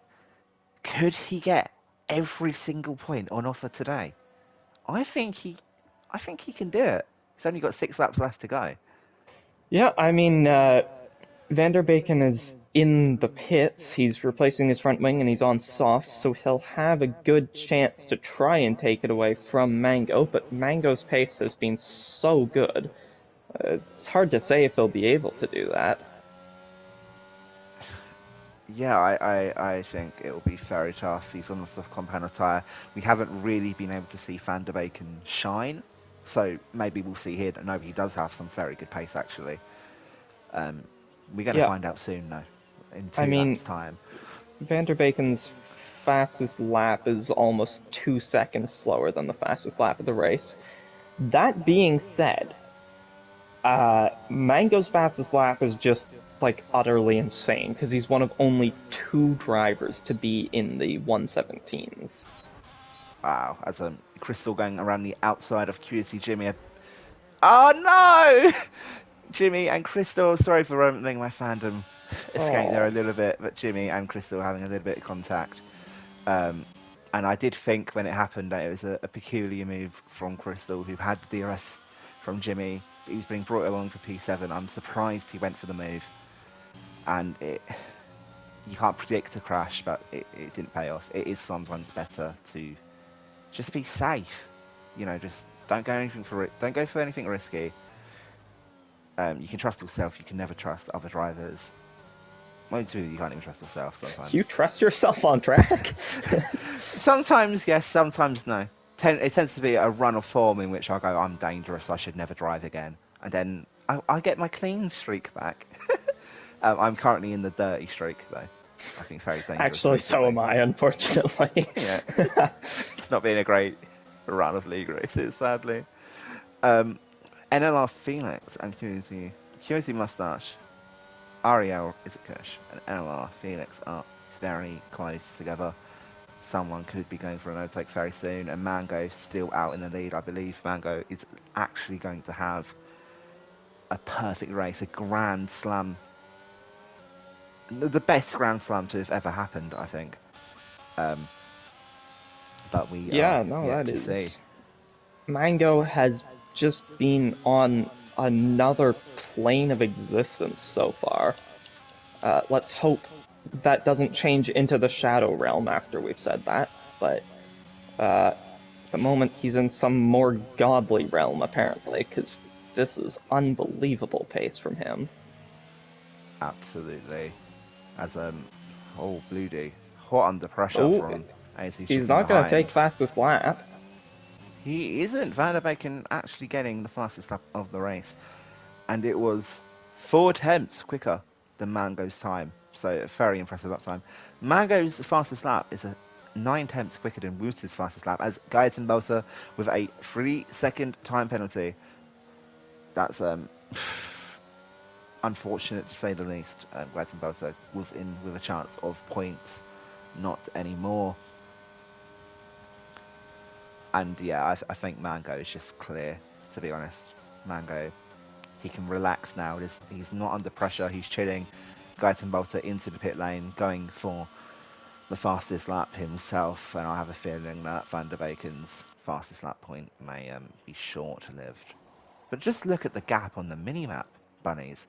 Could he get every single point on offer today? I think he can do it. He's only got 6 laps left to go.
Yeah, I mean, Van der Beken is in the pits. He's replacing his front wing and he's on soft, so he'll have a good chance to try and take it away from Mango, but Mango's pace has been so good. It's hard to say if he'll be able to do that.
Yeah, I think it will be very tough. He's on the soft compound tyre. We haven't really been able to see Van der Beken shine, so maybe we'll see here. No, he does have some very good pace actually. Um, we're going to
Yeah,
find out soon though, in
I
2 laps
mean,
time.
Van der Beken's fastest lap is almost 2 seconds slower than the fastest lap of the race. That being said, Mango's fastest lap is just like utterly insane because he's one of only two drivers to be in the 117s.
Wow, as Crystal going around the outside of QC Jimmy. Oh no! Jimmy and Crystal, sorry for letting my fandom escape there
Oh,
a little bit, but Jimmy and Crystal having a little bit of contact. Um, and I did think when it happened that it was a peculiar move from Crystal, who had the DRS from Jimmy. He was being brought along for P7. I'm surprised he went for the move. And you can't predict a crash, but it didn't pay off. It is sometimes better to just be safe. Just don't go for anything risky. You can trust yourself. You can never trust other drivers. Well, you can't even trust yourself
you
sometimes.
trust yourself on track?
Sometimes yes, sometimes no. It tends to be a run of form in which I go, I'm dangerous. I should never drive again, and then I get my clean streak back. I'm currently in the dirty streak though. I think very dangerous
Actually, so
recently.
am I, unfortunately.
Yeah, it's not been a great run of league races, sadly. Um, NLR Felix and QC Mustache. Ariel is a Kush, and NLR Felix are very close together. Someone could be going for an overtake very soon, and Mango still out in the lead. I believe Mango is actually going to have a perfect race, a grand slam, the best grand slam to have ever happened, I think. Um, but we are
Yeah, no,
yet
that
to see.
is. Mango has just been on another plane of existence so far. Let's hope that doesn't change into the Shadow Realm after we've said that, but at the moment he's in some more godly realm apparently, because this is unbelievable pace from him.
Absolutely. As Blue D, hot under pressure
Oh,
from AC
he's
Chicken
not gonna
behind.
take fastest lap.
He isn't Van der Beken actually getting the fastest lap of the race, and it was 4 tenths quicker than Mango's time. So very impressive lap time. Mango's fastest lap is 9 tenths quicker than Wooster's fastest lap, as Gaetan Belter with a 3 second time penalty. That's unfortunate to say the least. Gaetan Belter was in with a chance of points, not anymore. And yeah, I think Mango is just clear, to be honest. Mango, he can relax now. He's not under pressure. He's chilling. Gaetan Bolter into the pit lane, going for the fastest lap himself. And I have a feeling that Van der Beken's fastest lap point may be short-lived. But just look at the gap on the minimap, bunnies.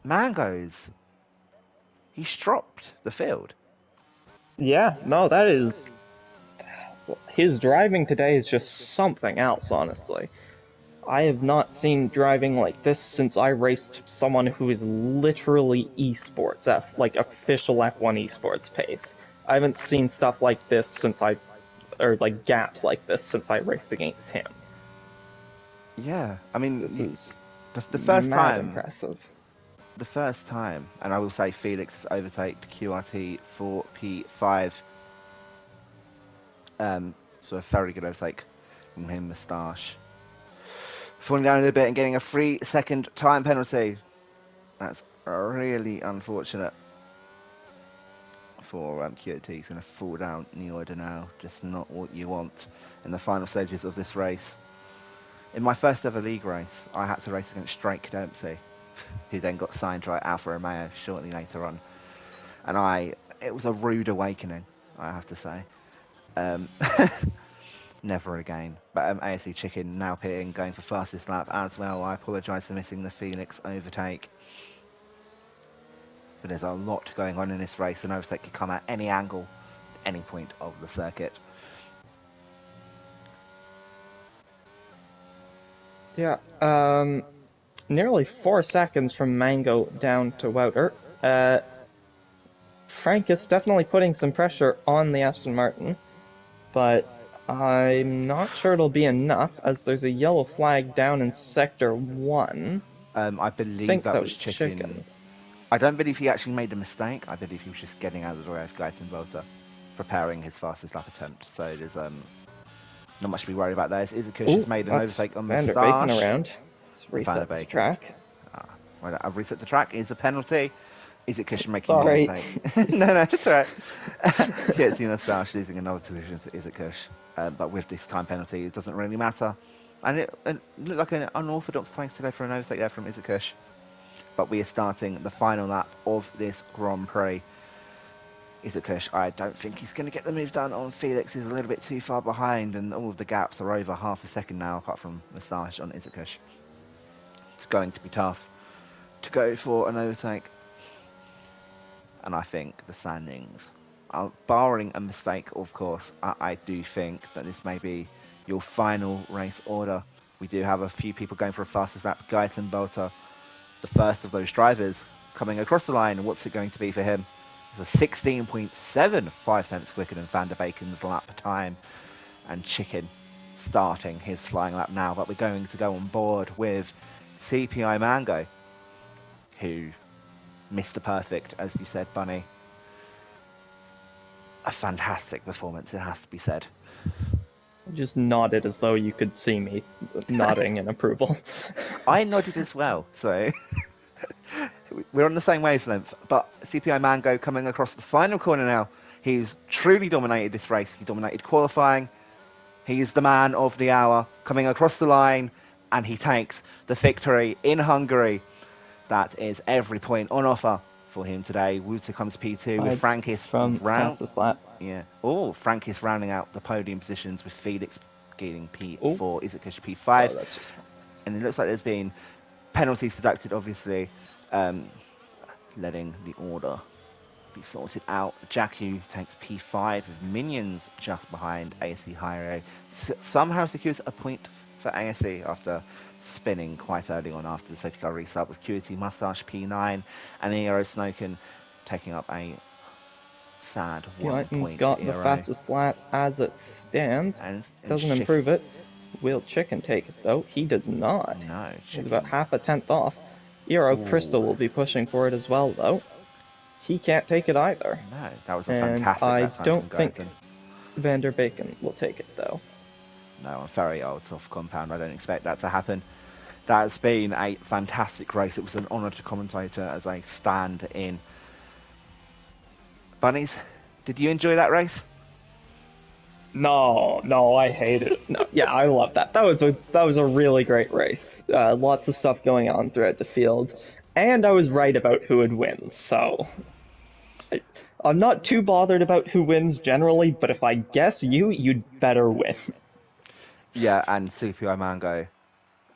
Mango's, he's dropped the field.
Yeah, no, that is. His driving today is just something else, honestly. I have not seen driving like this since I raced someone who is literally esports, like official F1 esports pace. I haven't seen stuff like this or like gaps like this since I raced against him.
Yeah, I
This
mean,
is
the first
mad
time
impressive.
and I will say Felix has overtaken QRT for P5. So a very good overtake from him, Moustache. Falling down a little bit and getting a 3 second time penalty. That's really unfortunate for QRT. He's going to fall down New Order now. Just not what you want in the final stages of this race. In my first ever league race, I had to race against Drake Dempsey, who then got signed by Alfa Romeo shortly later on. And it was a rude awakening, I have to say. Um, never again. But ASC Chicken now pitting, going for fastest lap as well. I apologise for missing the Felix overtake. But there's a lot going on in this race. An overtake could come at any angle, any point of the circuit.
Yeah, nearly 4 seconds from Mango down to Wouter. Frank is definitely putting some pressure on the Aston Martin, but I'm not sure it'll be enough as there's a yellow flag down in Sector 1.
I
I
believe
think
that
that
was
was
Chicken.
Chicken.
I don't believe he actually made a mistake. I believe he was just getting out of the way of Guyton Volta, preparing his fastest lap attempt. So there's not much to be worried about there. Izakush has
Oh,
made an
that's
overtake on
Van der Bacon
Moustache.
around. This
Van der
resets the
Bacon.
track.
Well, I've reset the track. Is a penalty. Izakush making the
Sorry.
overtake. No, it's alright. Kierzy Moustache losing another position to Izakush. But with this time penalty, it doesn't really matter. And it looked like an unorthodox place to go for an overtake there from Izakush. But we are starting the final lap of this Grand Prix. Izakush, I don't think he's going to get the move done on Felix. He's a little bit too far behind, and all of the gaps are over half a second now, apart from Moustache on Izakush. It's going to be tough to go for an overtake. And I think the standings, barring a mistake, of course, I do think that this may be your final race order. We do have a few people going for a fastest lap. Guyton Botha, the first of those drivers, coming across the line. What's it going to be for him? It's a 16.75 cents quicker than Van der Baken's lap time. And Chicken starting his flying lap now. But we're going to go on board with CPI Mango, who Mr. Perfect, as you said, Bunny. A fantastic performance, it has to be said.
Just nodded as though you could see me nodding in approval.
I nodded as well, so we're on the same wavelength. But CPI Mango coming across the final corner now. He's truly dominated this race. He dominated qualifying. He's the man of the hour, coming across the line, and he takes the victory in Hungary. That is every point on offer for him today. Wouter comes P2 with Frankis
from fastest lap.
Yeah. Oh, Frankis rounding out the podium positions with Felix getting P4.
Oh.
Izakush P5.
Oh, that's just...
And it looks like there's been penalties deducted, obviously, letting the order be sorted out. Jaku takes P5 with Minions just behind ASE Hyro. Somehow secures a point for ASE after spinning quite early on after the safety car restart, with Kierzy Moustache P9 and Eero Snoken taking up a sad 1 point.
He's got the fastest lap as it stands.
And
doesn't improve it. Will Chicken take it though? He does not.
No,
He's about half a tenth off. Eero Crystal will be pushing for it as well though. He can't take it either.
No, that was a fantastic
I
time
don't
from
think
Guyton.
Van der Bacon will take it though.
No, on very old soft compound, I don't expect that to happen. That's been a fantastic race. It was an honour to commentate as I stand in. Bunnies, did you enjoy that race?
No, I hate it. No, yeah, I love that. That was a really great race. Lots of stuff going on throughout the field, and I was right about who would win. So I'm not too bothered about who wins generally, but if I guess you'd better win.
Yeah, and CPI Mango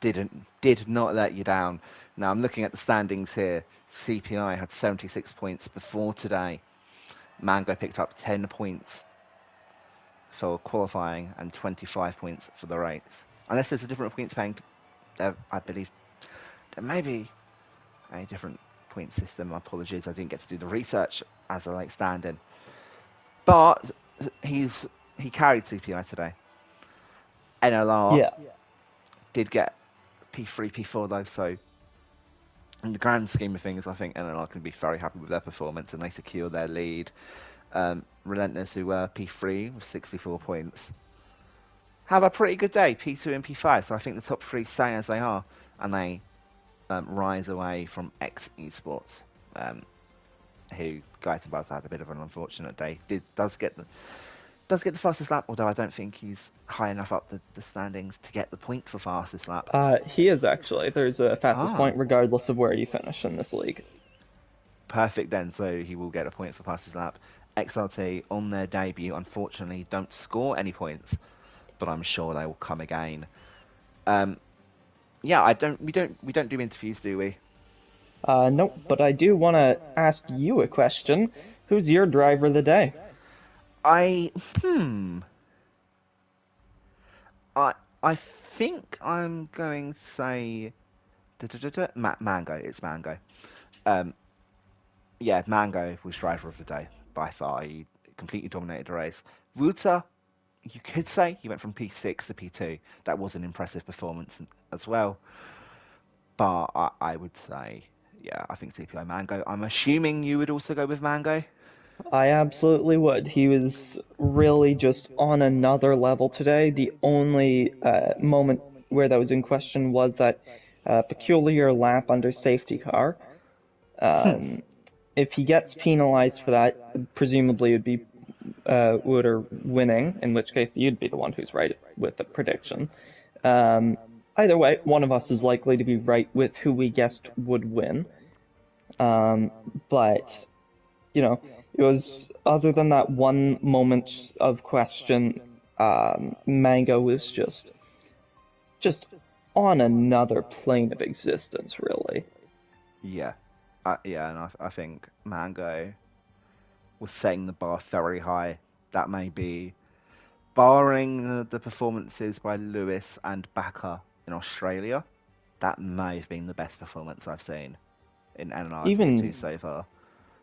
did not let you down. Now I'm looking at the standings here. CPI had 76 points before today. Mango picked up 10 points for qualifying and 25 points for the race. Unless there's a different points paying, I believe there may be a different point system. Apologies, I didn't get to do the research as a late stand-in. But he carried CPI today. NLR did get P3, P4 though, so in the grand scheme of things, I think NLR can be very happy with their performance and they secure their lead. Relentless, who were P3 with 64 points, have a pretty good day, P2 and P5, so I think the top three stay as they are and they rise away from Esports, who Guyton Buzz had a bit of an unfortunate day. Does get the fastest lap, although I don't think he's high enough up the standings to get the point for fastest lap.
He is actually. There's a fastest point regardless of where you finish in this league.
Perfect then, so he will get a point for fastest lap. XRT on their debut, unfortunately, don't score any points, but I'm sure they will come again. Yeah, we don't do interviews, do we?
Nope, but I do want to ask you a question. Who's your driver of the day?
I think I'm going to say Mango. It's Mango. Yeah, Mango was driver of the day by far. He completely dominated the race. Ruta, you could say he went from P6 to P2. That was an impressive performance as well. But I would say, yeah, I think TPI Mango. I'm assuming you would also go with Mango.
I absolutely would. He was really just on another level today. The only moment where that was in question was that peculiar lap under safety car. Um, if he gets penalized for that, presumably it would be Wooder winning, in which case you'd be the one who's right with the prediction. Um, Either way, one of us is likely to be right with who we guessed would win. Um, but it was other than that one moment of question, Mango was just on another plane of existence, really.
Yeah, yeah, and I think Mango was setting the bar very high. That may be, barring the performances by Lewis and Bakker in Australia, that may have been the best performance I've seen in NLR's
Even
V2 so far.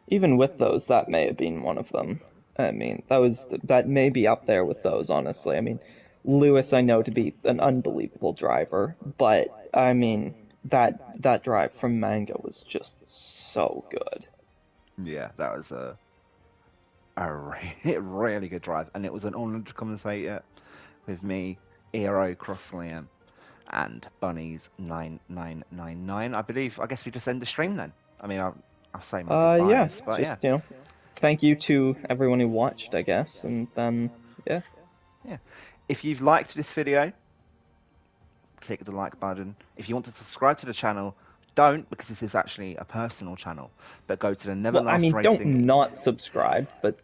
even with those, that may have been one of them. I mean, that may be up there with those, honestly. I mean, Lewis I know to be an unbelievable driver, but I mean that drive from Mango was just so good.
Yeah, that was really good drive, and it was an honour to commentate it with me, Eero Crossliam, and Bunnies 9999. I believe. I guess we just end the stream then. I mean, I'll say my
Yeah,
goodbyes, but
just
yeah,
thank you to everyone who watched, I guess, and then yeah.
yeah. If you've liked this video, click the like button. If you want to subscribe to the channel, don't, because this is actually a personal channel. But go to the Never
Well, I
Last
mean, don't
Racing.
not subscribe, but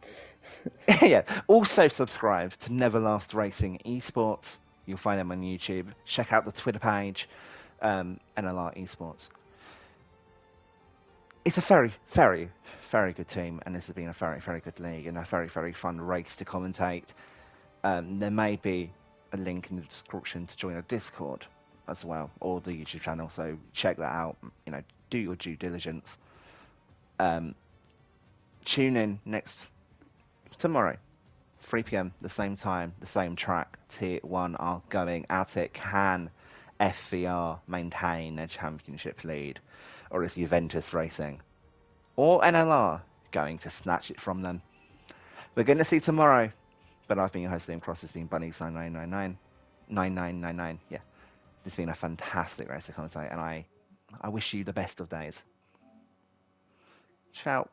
Yeah. Also subscribe to Never Last Racing Esports. You'll find them on YouTube. Check out the Twitter page, NLR Esports. It's a very, very, very good team, and this has been a very, very good league and a very, very fun race to commentate. There may be a link in the description to join a Discord as well, or the YouTube channel. So check that out. Do your due diligence. Um, Tune in next tomorrow, 3 p.m. the same time, the same track. Tier 1 are going at it. Can FVR maintain their championship lead, or is Juventus Racing or NLR going to snatch it from them? We're going to see tomorrow. But I've been your host, Liam Cross. It's been Bunnies 9999. Yeah, this has been a fantastic race to commentate, and I wish you the best of days. Ciao.